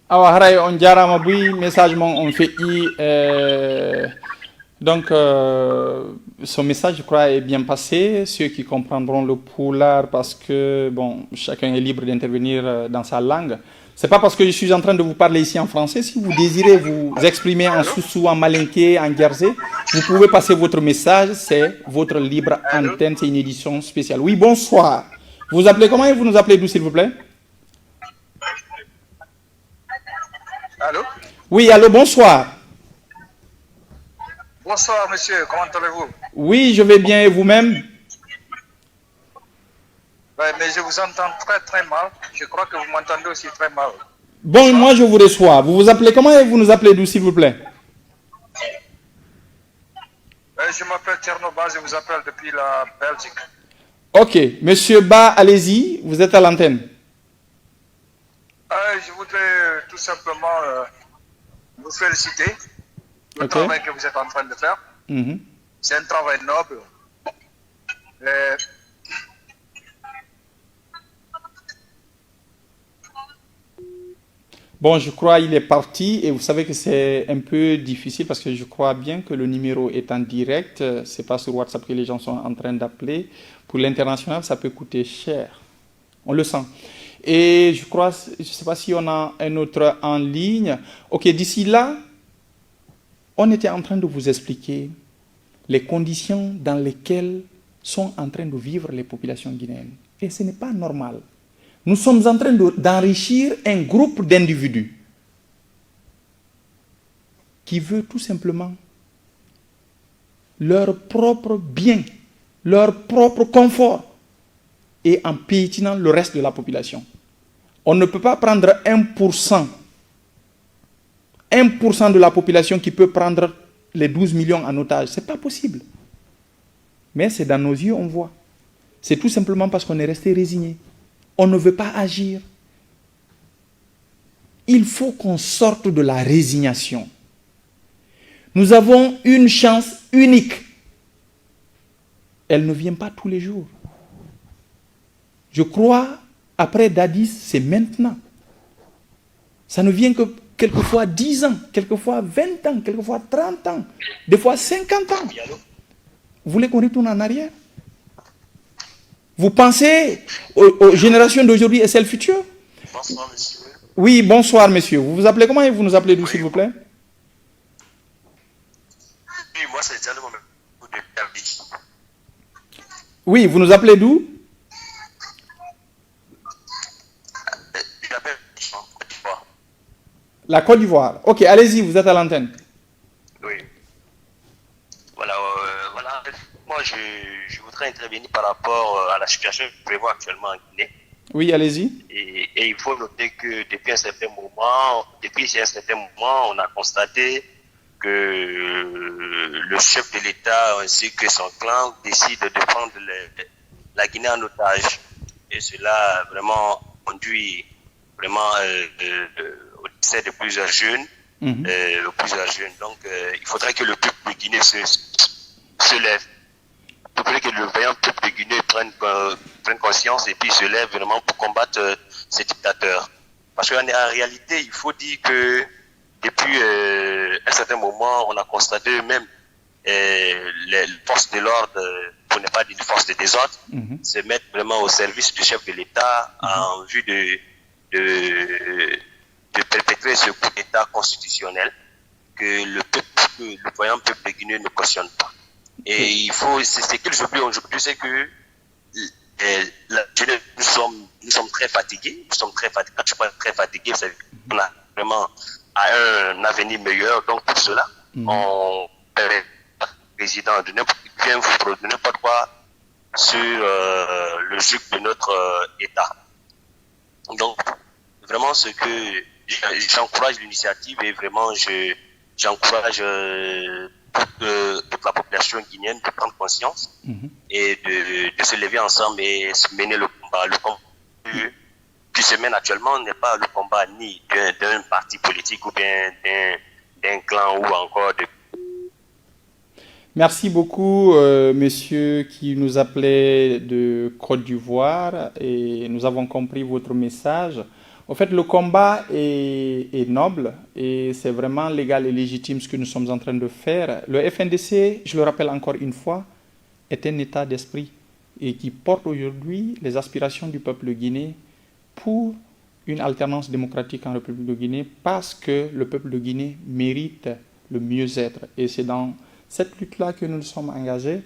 Awa haray on jarama buy message mon on fait donc son message je crois est bien passé. Ceux qui comprendront le poulard parce que bon chacun est libre d'intervenir dans sa langue. C'est pas parce que je suis en train de vous parler ici en français. Si vous désirez vous exprimer en Soussou, en Malinké, en Guerzé, vous pouvez passer votre message. C'est votre libre antenne. C'est une édition spéciale. Oui, bonsoir. Vous vous appelez comment et vous nous appelez d'où, s'il vous plaît? Allô? Oui, allô, bonsoir. Bonsoir, monsieur. Comment allez-vous? Oui, je vais bien et vous-même? Ouais, mais je vous entends très très mal. Je crois que vous m'entendez aussi très mal. Bon, moi je vous reçois. Vous vous appelez comment et vous nous appelez d'où, s'il vous plaît? Je m'appelle Tierno Ba, je vous appelle depuis la Belgique. Ok, monsieur Ba, allez-y, vous êtes à l'antenne. Je voudrais tout simplement vous féliciter le travail que vous êtes en train de faire. Mhm. C'est un travail noble. Bon, je crois qu'il est parti et vous savez que c'est un peu difficile parce que je crois bien que le numéro est en direct. C'est pas sur WhatsApp que les gens sont en train d'appeler. Pour l'international, ça peut coûter cher. On le sent. Et je crois, je ne sais pas si on a un autre en ligne. Ok, d'ici là, on était en train de vous expliquer les conditions dans lesquelles sont en train de vivre les populations guinéennes. Et ce n'est pas normal. Nous sommes en train d'enrichir un groupe d'individus qui veut tout simplement leur propre bien, leur propre confort et en piétinant le reste de la population. On ne peut pas prendre 1% de la population qui peut prendre les 12 millions en otage. Ce n'est pas possible. Mais c'est dans nos yeux, on voit. C'est tout simplement parce qu'on est resté résigné. On ne veut pas agir. Il faut qu'on sorte de la résignation. Nous avons une chance unique. Elle ne vient pas tous les jours. Je crois, après Dadis, c'est maintenant. Ça ne vient que quelquefois 10 ans, quelquefois 20 ans, quelquefois 30 ans, des fois 50 ans. Vous voulez qu'on retourne en arrière? Vous pensez aux générations d'aujourd'hui et celles futures? Bonsoir, monsieur. Oui, bonsoir, monsieur. Vous vous appelez comment et vous nous appelez d'où, s'il vous plaît? Moi, c'est Diallo Mamadou de Derby. Oui, vous nous appelez d'où? Je m'appelle Côte d'Ivoire. La Côte d'Ivoire. Ok, allez-y, vous êtes à l'antenne. Oui. Voilà, voilà. Moi, je voudrais intervenir par rapport à la situation que je prévois actuellement en Guinée. Oui, allez-y. Et il faut noter que depuis un certain moment, on a constaté que le chef de l'État ainsi que son clan décident de prendre la Guinée en otage. Et cela vraiment conduit vraiment au décès de plusieurs jeunes. Donc, il faudrait que le peuple de Guinée se lève. Il faudrait que le vaillant peuple de Guinée prenne conscience et puis se lève vraiment pour combattre ces dictateurs. Parce qu'en réalité, il faut dire que depuis un certain moment, on a constaté même les forces de l'ordre, pour ne pas dire les forces de désordre, se mettre vraiment au service du chef de l'État en vue de perpétrer ce coup d'État constitutionnel que le voyant peuple de Guinée ne cautionne pas. Et il faut, c'est ce qu'ils oublient aujourd'hui, c'est que nous sommes très fatigués. Quand je parle très fatigués, c'est qu'on a vraiment un avenir meilleur. Donc pour cela, on permet au président de n'importe quoi sur le joug de notre État. Donc vraiment ce que j'encourage l'initiative et vraiment j'encourage toute la population guinéenne de prendre conscience et de se lever ensemble et se mener le combat. Le combat qui se mène actuellement n'est pas le combat ni d'un parti politique ou bien d'un clan ou encore de... Merci beaucoup, monsieur qui nous appelait de Côte d'Ivoire, et nous avons compris votre message. En fait, le combat est noble et c'est vraiment légal et légitime ce que nous sommes en train de faire. Le FNDC, je le rappelle encore une fois, est un état d'esprit et qui porte aujourd'hui les aspirations du peuple de Guinée pour une alternance démocratique en République de Guinée parce que le peuple de Guinée mérite le mieux-être. Et c'est dans cette lutte-là que nous nous sommes engagés.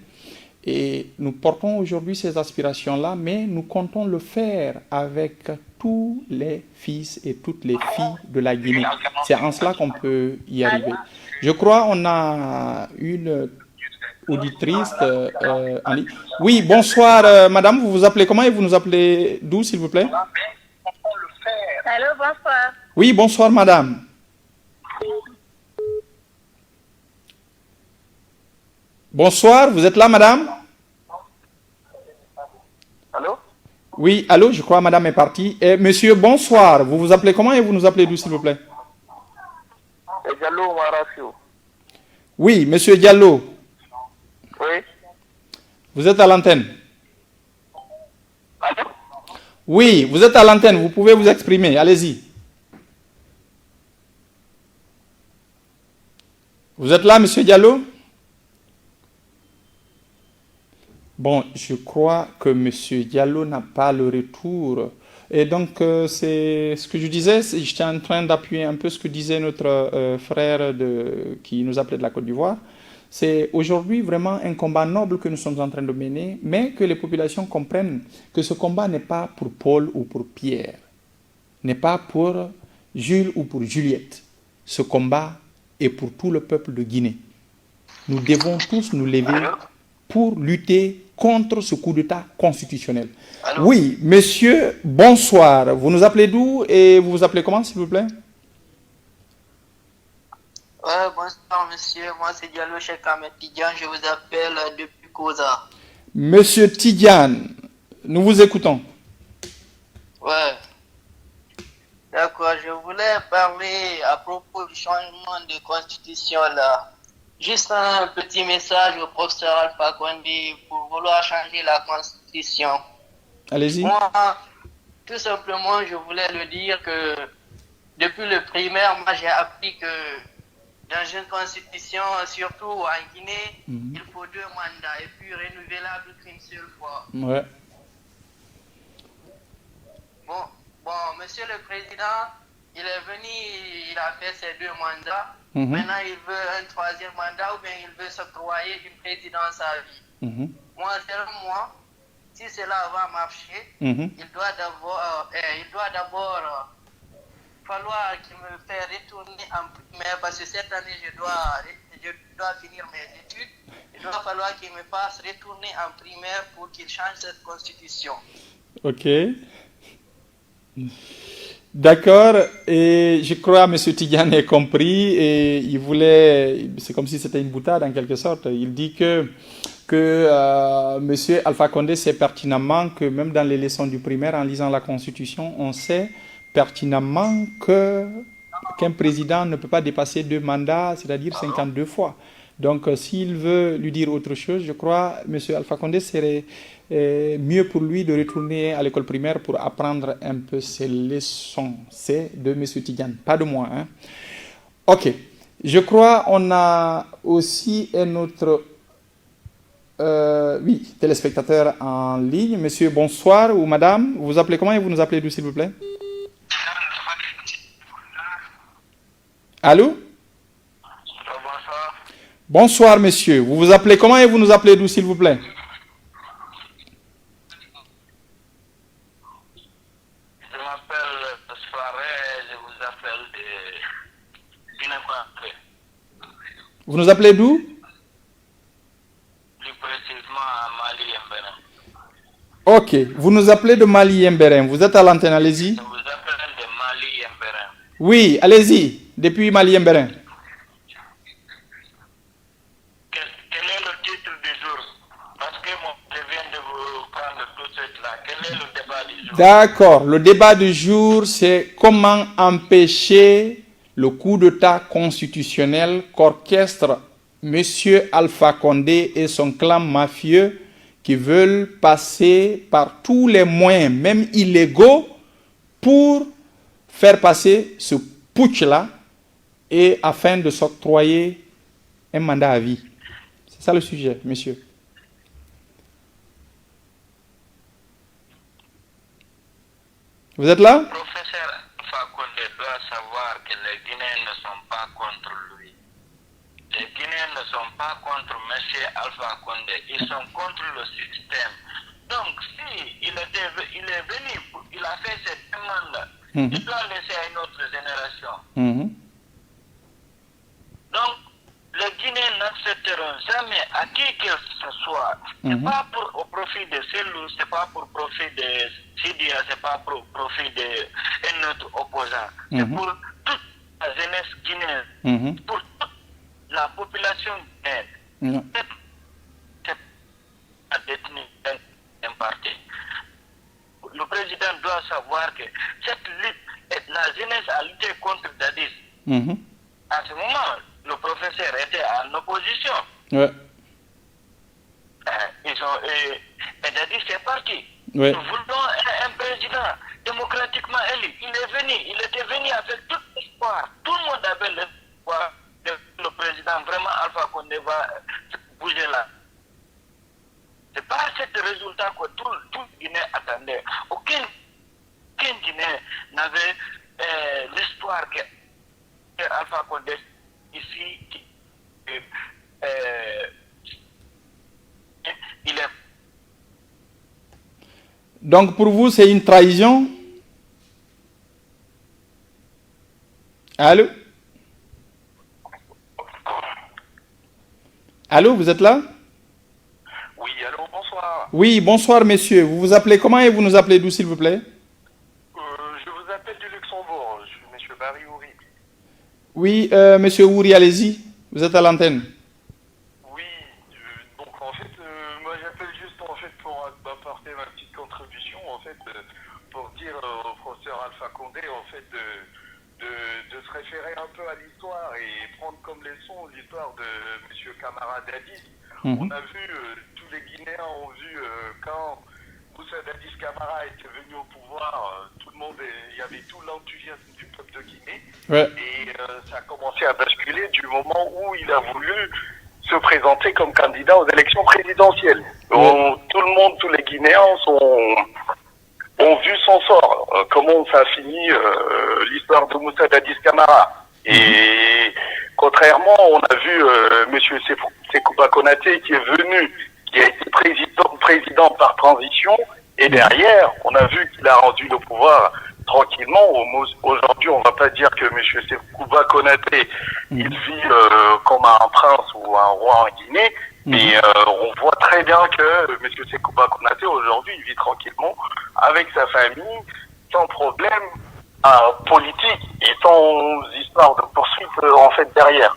Et nous portons aujourd'hui ces aspirations-là, mais nous comptons le faire avec tous les fils et toutes les filles de la Guinée. C'est en cela qu'on peut y arriver. Je crois qu'on a une auditrice en ligne. Oui, bonsoir madame, vous vous appelez comment et vous nous appelez d'où s'il vous plaît? Allô, bonsoir. Oui, bonsoir madame. Bonsoir, vous êtes là madame? Allô? Oui, allô, je crois madame est partie. Et monsieur, bonsoir, vous vous appelez comment et vous nous appelez d'où s'il vous plaît? Diallo Marafio. Oui, monsieur Diallo. Oui. Vous êtes à l'antenne. Allô? Oui, vous êtes à l'antenne, vous pouvez vous exprimer, allez-y. Vous êtes là, monsieur Diallo? Bon, je crois que monsieur Diallo n'a pas le retour. Et donc, c'est ce que je disais, j'étais en train d'appuyer un peu ce que disait notre frère qui nous appelait de la Côte d'Ivoire. C'est aujourd'hui vraiment un combat noble que nous sommes en train de mener, mais que les populations comprennent que ce combat n'est pas pour Paul ou pour Pierre, n'est pas pour Jules ou pour Juliette. Ce combat est pour tout le peuple de Guinée. Nous devons tous nous lever pour lutter contre ce coup d'État constitutionnel. Allô? Oui, monsieur, bonsoir. Vous nous appelez d'où et vous vous appelez comment, s'il vous plaît? Bonsoir, monsieur. Moi, c'est Diallo Cheikh Ahmed Tidiane. Je vous appelle depuis Koza. Monsieur Tidiane, nous vous écoutons. Ouais. D'accord. Je voulais parler à propos du changement de constitution, là. Juste un petit message au professeur Alpha Condé pour vouloir changer la constitution. Allez-y. Moi, tout simplement, je voulais le dire que depuis le primaire, moi j'ai appris que dans une constitution, surtout en Guinée, il faut 2 mandats et puis renouvelable qu'une seule fois. Ouais. Bon, monsieur le président, il est venu il a fait ses 2 mandats. Maintenant, il veut un 3e mandat ou bien il veut s'octroyer une présidence à vie. Moi, selon moi, si cela va marcher, il doit d'abord falloir qu'il me fasse retourner en primaire parce que cette année, je dois finir mes études. Il doit falloir qu'il me fasse retourner en primaire pour qu'il change cette constitution. Ok. D'accord. Et je crois que M. Tidjane a compris et il voulait, c'est comme si c'était une boutade en quelque sorte. Il dit que M. Alpha Condé sait pertinemment que même dans les leçons du primaire, en lisant la Constitution, on sait pertinemment qu'un président ne peut pas dépasser 2 mandats, c'est-à-dire 52 fois. Donc, s'il veut lui dire autre chose, je crois que M. Alpha Condé serait mieux pour lui de retourner à l'école primaire pour apprendre un peu ses leçons. C'est de M. Tidjane, pas de moi. Hein. Ok. Je crois qu'on a aussi un autre téléspectateur en ligne. Monsieur, bonsoir, ou madame. Vous vous appelez comment et vous nous appelez d'où, s'il vous plaît? Allô? Bonsoir, monsieur. Vous vous appelez comment et vous nous appelez d'où, s'il vous plaît? Je m'appelle Soirée, je vous appelle de Guinée-Conakry. Vous nous appelez d'où? Plus précisément à Mali-Yembéren. Ok. Vous nous appelez de Mali-Yembéren. Vous êtes à l'antenne, allez-y. Je vous appelle de Mali-Yembéren. Oui, allez-y. Depuis Mali-Yembéren. Quel est le titre du jour? Parce que moi, je viens de vous prendre tout cela. Quel est le débat du jour? D'accord. Le débat du jour, c'est comment empêcher le coup d'État constitutionnel qu'orchestre M. Alpha Condé et son clan mafieux qui veulent passer par tous les moyens, même illégaux, pour faire passer ce putsch-là et afin de s'octroyer un mandat à vie. C'est ça le sujet, monsieur. Vous êtes là? Le professeur Alpha Condé doit savoir que les Guinéens ne sont pas contre lui. Les Guinéens ne sont pas contre M. Alpha Condé, ils sont contre le système. Donc, si il est venu, il a fait cette demande, il doit laisser à une autre génération. Donc, les Guinéens n'accepteront jamais à qui que ce soit. C'est pas au profit de Selou, c'est pas pour profit de Sidia, c'est pas pour profit d'un autre opposant. C'est pour toute la jeunesse guinéenne, pour toute la population guinéenne. C'est pas détenu un parti. Le président doit savoir que cette lutte, la jeunesse a lutté contre Dadis. À ce moment, le professeur était en opposition. Ouais. Et Dadis est parti. Ouais. Nous voulons un président démocratiquement élu. Il était venu avec tout l'espoir. Tout le monde avait l'espoir que le président, vraiment, Alpha Condé va bouger là. C'est pas ce résultat que tout le Guinée attendait. Aucun Guinéen n'avait l'espoir que Alpha Condé ici, il est. Donc pour vous, c'est une trahison? Allô? Allô, vous êtes là? Oui, allô, bonsoir. Oui, bonsoir messieurs. Vous vous appelez comment et vous nous appelez d'où, s'il vous plaît? Je vous appelle du Luxembourg, je suis monsieur Barry Ouri. Oui, monsieur Ouri, allez-y. Vous êtes à l'antenne. Oui, donc en fait, moi j'appelle juste en fait pour apporter ma petite contribution, en fait, pour dire au professeur Alpha Condé, en fait, de se référer un peu à l'histoire et prendre comme leçon l'histoire de monsieur Camara Dadis. On a vu, tous les Guinéens ont vu quand Moussa Dadis Camara était venu au pouvoir, tout le monde, il y avait tout l'enthousiasme du peuple de Guinée. Ouais. Et ça a commencé à basculer du moment où il a voulu se présenter comme candidat aux élections présidentielles. Donc, tout le monde, tous les Guinéens ont vu son sort. Comment ça a fini l'histoire de Moussa Dadis Camara. Et contrairement, on a vu Monsieur Sekouba Konaté qui est venu, qui a été président par transition, et derrière, on a vu qu'il a rendu le pouvoir tranquillement. Aujourd'hui, on ne va pas dire que M. Sekouba Konaté, il vit comme un prince ou un roi en Guinée, mais on voit très bien que M. Sekouba Konaté, aujourd'hui, il vit tranquillement avec sa famille, sans problème politique et sans histoire de poursuite en fait derrière.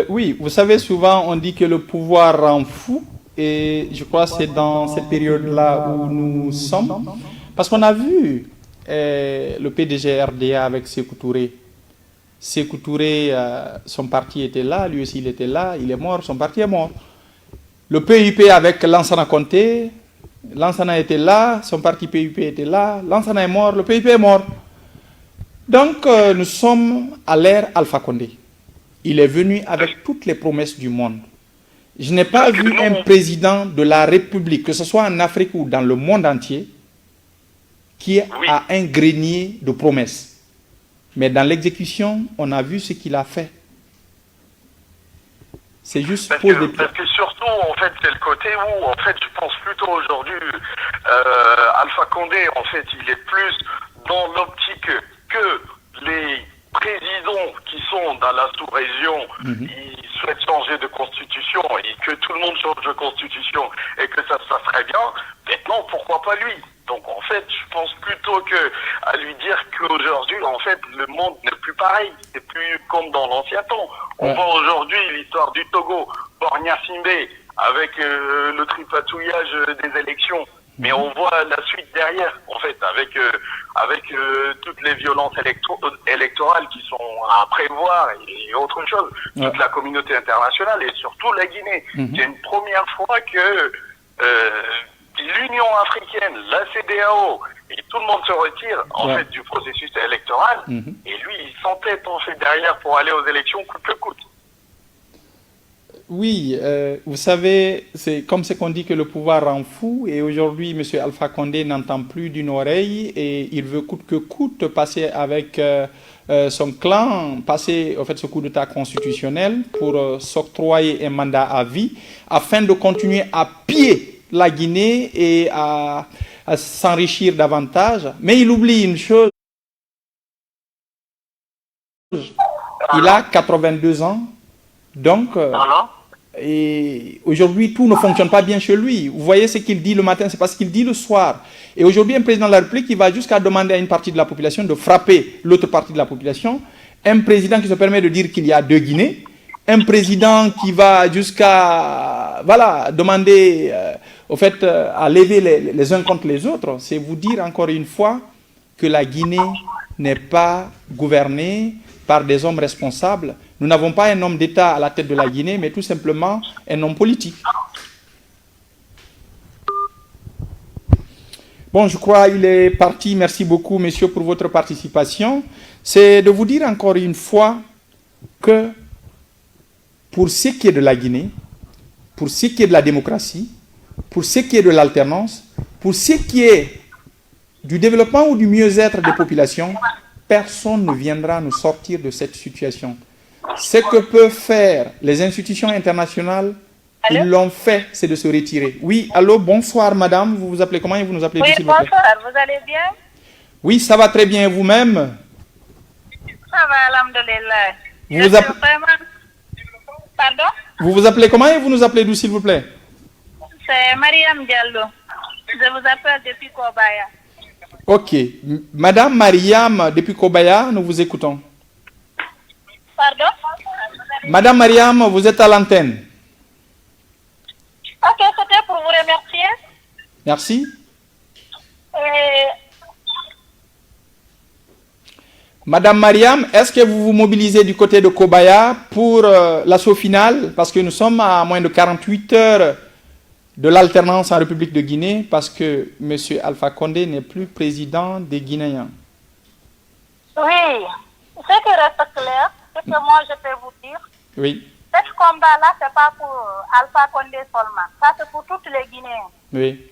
Oui, vous savez, souvent on dit que le pouvoir rend fou, et je crois que c'est dans cette période-là où nous sommes, parce qu'on a vu le PDG RDA avec Sékou Touré. Sékou Touré, son parti était là, lui aussi il était là, il est mort, son parti est mort. Le PUP avec Lansana Conté, Lansana était là, son parti PUP était là, Lansana est mort, le PUP est mort. Donc nous sommes à l'ère Alpha Condé. Il est venu avec toutes les promesses du monde. Je n'ai pas vu un président de la République, que ce soit en Afrique ou dans le monde entier, qui a un grenier de promesses. Mais dans l'exécution, on a vu ce qu'il a fait. C'est juste parce que surtout, en fait, c'est le côté où, en fait, je pense plutôt aujourd'hui, Alpha Condé, en fait, il est plus dans l'optique que les présidents qui sont dans la sous-région, ils souhaitent changer de constitution et que tout le monde change de constitution et que ça se passerait bien. Maintenant, pourquoi pas lui? Donc, en fait, je pense plutôt que à lui dire qu'aujourd'hui, en fait, le monde n'est plus pareil. C'est plus comme dans l'ancien temps. On voit aujourd'hui l'histoire du Togo, Borgna Simbé, avec le tripatouillage des élections. Mais on voit la suite derrière, en fait, avec toutes les violences électorales qui sont à prévoir et autre chose. Toute la communauté internationale et surtout la Guinée. C'est une première fois que l'Union africaine, la CEDEAO et tout le monde se retire en fait du processus électoral. Et lui, il s'entête en fait derrière pour aller aux élections coûte que coûte. Oui, vous savez, c'est comme c'est qu'on dit que le pouvoir rend fou, et aujourd'hui, M. Alpha Condé n'entend plus d'une oreille et il veut coûte que coûte passer avec son clan, passer en fait ce coup d'État constitutionnel pour s'octroyer un mandat à vie afin de continuer à piller la Guinée et à s'enrichir davantage. Mais il oublie une chose, il a 82 ans, donc... Et aujourd'hui, tout ne fonctionne pas bien chez lui. Vous voyez ce qu'il dit le matin, c'est pas ce qu'il dit le soir. Et aujourd'hui, un président de la République, il va jusqu'à demander à une partie de la population de frapper l'autre partie de la population. Un président qui se permet de dire qu'il y a deux Guinées. Un président qui va jusqu'à demander à lever les uns contre les autres. C'est vous dire encore une fois que la Guinée n'est pas gouvernée par des hommes responsables. Nous n'avons pas un homme d'État à la tête de la Guinée, mais tout simplement un homme politique. Bon, je crois qu'il est parti. Merci beaucoup, messieurs, pour votre participation. C'est de vous dire encore une fois que pour ce qui est de la Guinée, pour ce qui est de la démocratie, pour ce qui est de l'alternance, pour ce qui est du développement ou du mieux-être des populations, personne ne viendra nous sortir de cette situation. Ce que peuvent faire les institutions internationales, ils l'ont fait, c'est de se retirer. Oui, allô, bonsoir madame, vous vous appelez comment et vous nous appelez? Oui, bonsoir, vous allez bien? Oui, ça va très bien, vous-même? Ça va, alhamdoulilah. Pardon? Vous vous appelez comment et vous nous appelez d'où, s'il vous plaît? C'est Mariam Diallo. Je vous appelle depuis Kobaya. Ok. Madame Mariam, depuis Kobaya, nous vous écoutons. Pardon? Madame Mariam, vous êtes à l'antenne. Ok, c'était pour vous remercier. Merci. Madame Mariam, est-ce que vous vous mobilisez du côté de Kobaya pour l'assaut final? Parce que nous sommes à moins de 48 heures de l'alternance en République de Guinée, parce que M. Alpha Condé n'est plus président des Guinéens. Oui, ce qui reste clair, c'est que moi je peux vous dire, oui. Ce combat-là, ce n'est pas pour Alpha Condé seulement, ça c'est pour tous les Guinéens. Oui.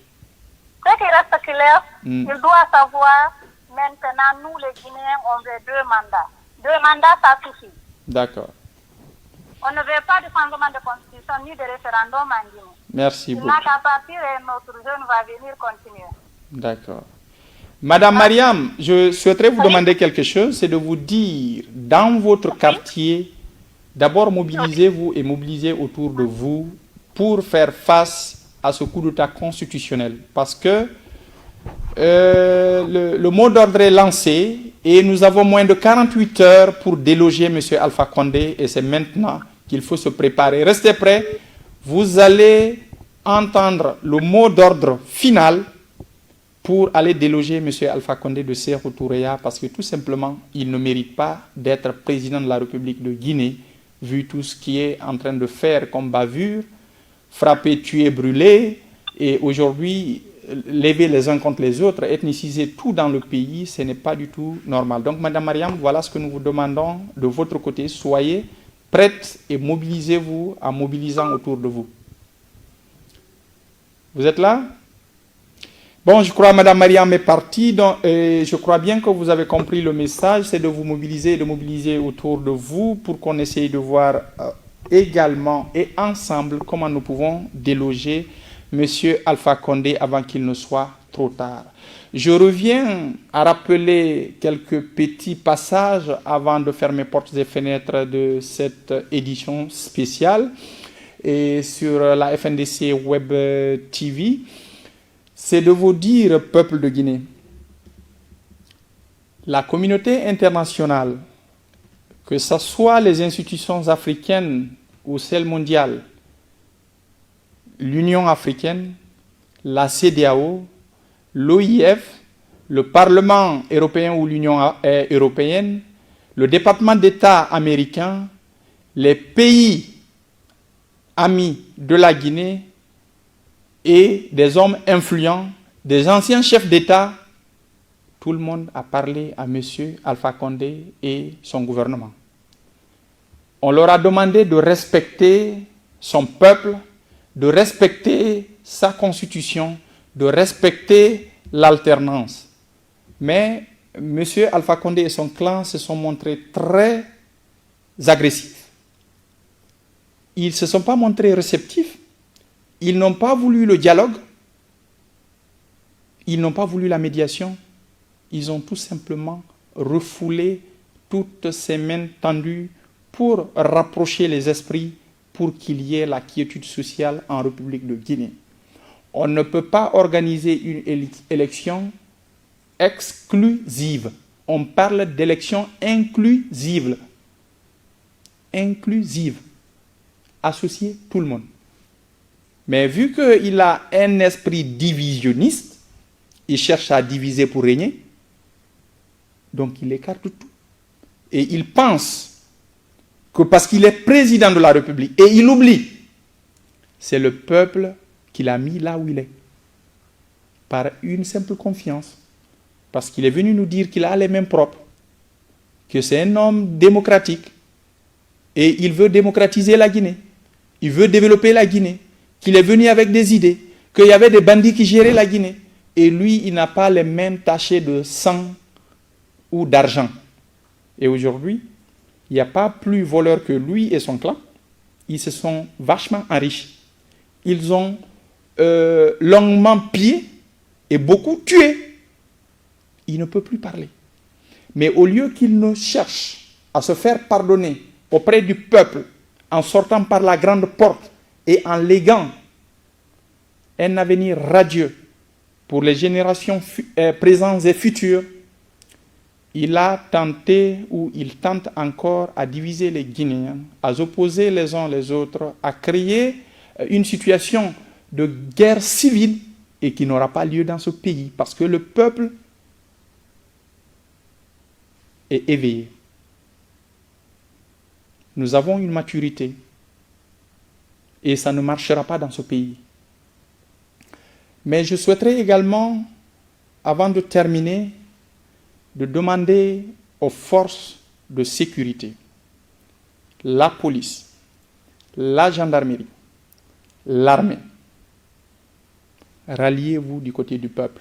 Ce qui reste clair, il doit savoir, maintenant nous les Guinéens, on veut 2 mandats. 2 mandats, ça suffit. D'accord. On ne veut pas de changement de constitution ni de référendum en Guinée. Merci Il beaucoup. n'a qu'à partir et notre jeune va venir continuer. D'accord. Madame Mariam, je souhaiterais vous demander quelque chose, c'est de vous dire, dans votre quartier, d'abord mobilisez-vous et mobilisez autour de vous pour faire face à ce coup d'État constitutionnel. Parce que le mot d'ordre est lancé et nous avons moins de 48 heures pour déloger M. Alpha Condé et c'est maintenant qu'il faut se préparer. Restez prêts, vous allez entendre le mot d'ordre final pour aller déloger M. Alpha Condé de Sékou Touréa parce que tout simplement, il ne mérite pas d'être président de la République de Guinée vu tout ce qui est en train de faire comme bavure, frapper, tuer, brûler et aujourd'hui lever les uns contre les autres, ethniciser tout dans le pays, ce n'est pas du tout normal. Donc, Madame Mariam, voilà ce que nous vous demandons de votre côté. Soyez prête et mobilisez-vous en mobilisant autour de vous. Vous êtes là? Bon, je crois que Mme Mariam est partie, donc, je crois bien que vous avez compris le message, c'est de vous mobiliser et de mobiliser autour de vous pour qu'on essaye de voir également et ensemble comment nous pouvons déloger M. Alpha Condé avant qu'il ne soit trop tard. Je reviens à rappeler quelques petits passages avant de fermer portes et fenêtres de cette édition spéciale et sur la FNDC Web TV. C'est de vous dire, peuple de Guinée, la communauté internationale, que ce soit les institutions africaines ou celles mondiales, l'Union africaine, la CEDEAO, l'OIF, le Parlement européen ou l'Union européenne, le département d'État américain, les pays amis de la Guinée et des hommes influents, des anciens chefs d'État, tout le monde a parlé à M. Alpha Condé et son gouvernement. On leur a demandé de respecter son peuple, de respecter sa constitution, de respecter l'alternance. Mais M. Alpha Condé et son clan se sont montrés très agressifs. Ils ne se sont pas montrés réceptifs. Ils n'ont pas voulu le dialogue. Ils n'ont pas voulu la médiation. Ils ont tout simplement refoulé toutes ces mains tendues pour rapprocher les esprits, pour qu'il y ait la quiétude sociale en République de Guinée. On ne peut pas organiser une élection exclusive. On parle d'élection inclusive. Inclusive. Associer tout le monde. Mais vu qu'il a un esprit divisionniste, il cherche à diviser pour régner, donc il écarte tout. Et il pense que parce qu'il est président de la République, et il oublie, c'est le peuple qui l'a mis là où il est, par une simple confiance, parce qu'il est venu nous dire qu'il a les mains propres, que c'est un homme démocratique, et il veut démocratiser la Guinée, il veut développer la Guinée, qu'il est venu avec des idées, qu'il y avait des bandits qui géraient la Guinée, et lui, il n'a pas les mains tachées de sang ou d'argent. Et aujourd'hui, il n'y a pas plus voleur que lui et son clan. Ils se sont vachement enrichis. Ils ont longuement pillé et beaucoup tué. Il ne peut plus parler. Mais au lieu qu'il ne cherche à se faire pardonner auprès du peuple en sortant par la grande porte et en léguant un avenir radieux pour les générations présentes et futures, il a tenté ou il tente encore à diviser les Guinéens, à opposer les uns les autres, à créer une situation de guerre civile et qui n'aura pas lieu dans ce pays parce que le peuple est éveillé. Nous avons une maturité et ça ne marchera pas dans ce pays. Mais je souhaiterais également, avant de terminer, de demander aux forces de sécurité, la police, la gendarmerie, l'armée, ralliez-vous du côté du peuple.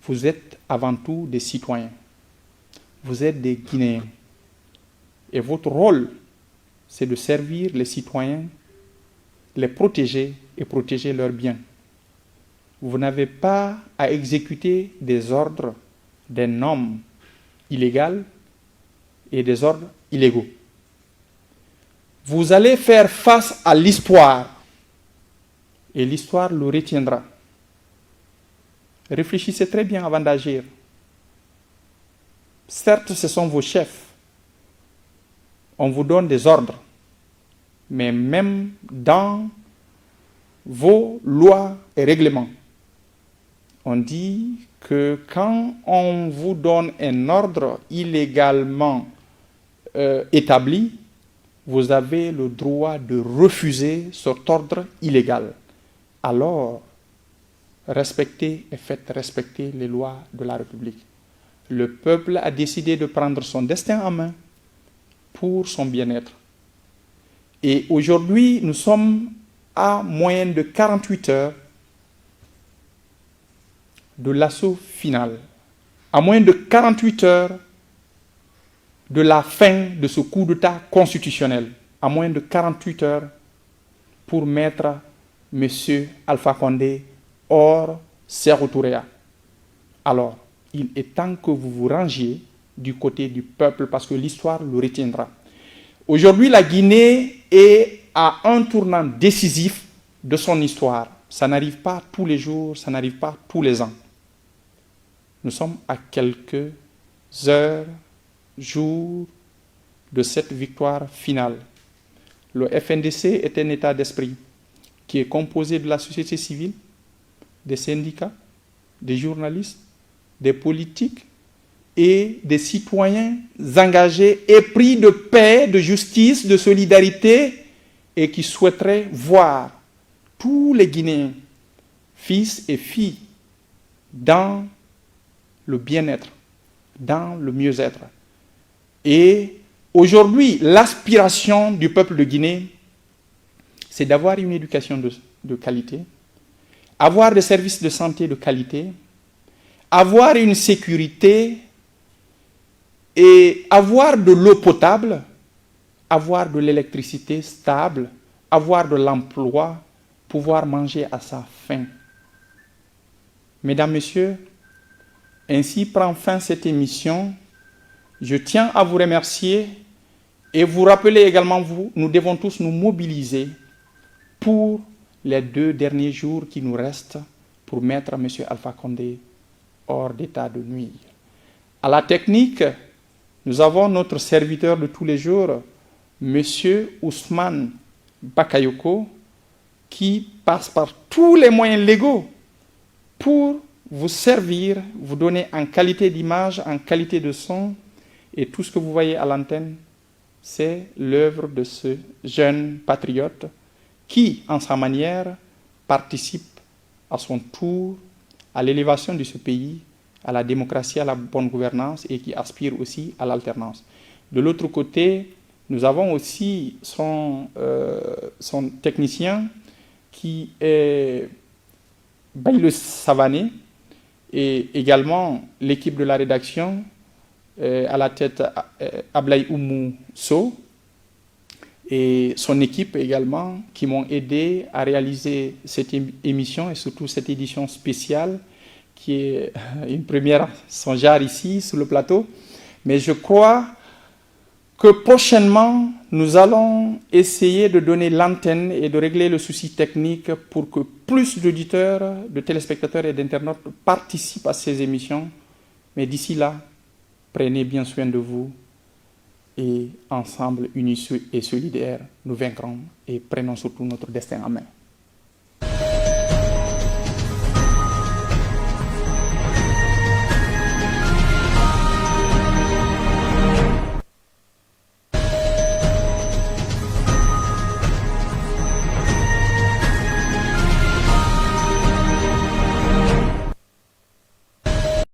Vous êtes avant tout des citoyens. vous êtes des Guinéens. Et votre rôle, c'est de servir les citoyens, les protéger et protéger leurs biens. Vous n'avez pas à exécuter des ordres d'un homme illégal et des ordres illégaux. Vous allez faire face à l'histoire et l'histoire le retiendra. Réfléchissez très bien avant d'agir. Certes, ce sont vos chefs. On vous donne des ordres. Mais même dans vos lois et règlements, on dit que quand on vous donne un ordre illégalement établi, vous avez le droit de refuser cet ordre illégal. Alors, respectez et faites respecter les lois de la République. Le peuple a décidé de prendre son destin en main pour son bien-être. Et aujourd'hui, nous sommes à moins de 48 heures de l'assaut final, à moins de 48 heures de la fin de ce coup d'État constitutionnel, à moins de 48 heures pour mettre M. Alpha Condé hors Sékou Touré. Alors, il est temps que vous vous rangiez du côté du peuple parce que l'histoire le retiendra. Aujourd'hui, la Guinée est à un tournant décisif de son histoire. Ça n'arrive pas tous les jours, ça n'arrive pas tous les ans. Nous sommes à quelques heures, jours de cette victoire finale. Le FNDC est un état d'esprit qui est composé de la société civile, des syndicats, des journalistes, des politiques et des citoyens engagés, épris de paix, de justice, de solidarité et qui souhaiteraient voir tous les Guinéens, fils et filles, dans le bien-être, dans le mieux-être. Et aujourd'hui, l'aspiration du peuple de Guinée, c'est d'avoir une éducation de qualité, avoir des services de santé de qualité, avoir une sécurité et avoir de l'eau potable, avoir de l'électricité stable, avoir de l'emploi, pouvoir manger à sa faim. Mesdames, Messieurs, ainsi prend fin cette émission. Je tiens à vous remercier et vous rappeler également, nous devons tous nous mobiliser pour les 2 derniers jours qui nous restent pour mettre M. Alpha Condé hors d'état de nuire. À la technique, nous avons notre serviteur de tous les jours, M. Ousmane Bakayoko, qui passe par tous les moyens légaux pour vous servir, vous donner en qualité d'image, en qualité de son, et tout ce que vous voyez à l'antenne, c'est l'œuvre de ce jeune patriote qui, en sa manière, participe à son tour à l'élévation de ce pays, à la démocratie, à la bonne gouvernance et qui aspire aussi à l'alternance. De l'autre côté, nous avons aussi son technicien qui est Baïle Savané et également l'équipe de la rédaction à la tête Ablaï Oumou So et son équipe également qui m'ont aidé à réaliser cette émission et surtout cette édition spéciale qui est une première son genre ici sur le plateau. Mais je crois que prochainement, nous allons essayer de donner l'antenne et de régler le souci technique pour que plus d'auditeurs, de téléspectateurs et d'internautes participent à ces émissions. Mais d'ici là, prenez bien soin de vous et ensemble, unis et solidaires, nous vaincrons et prenons surtout notre destin en main.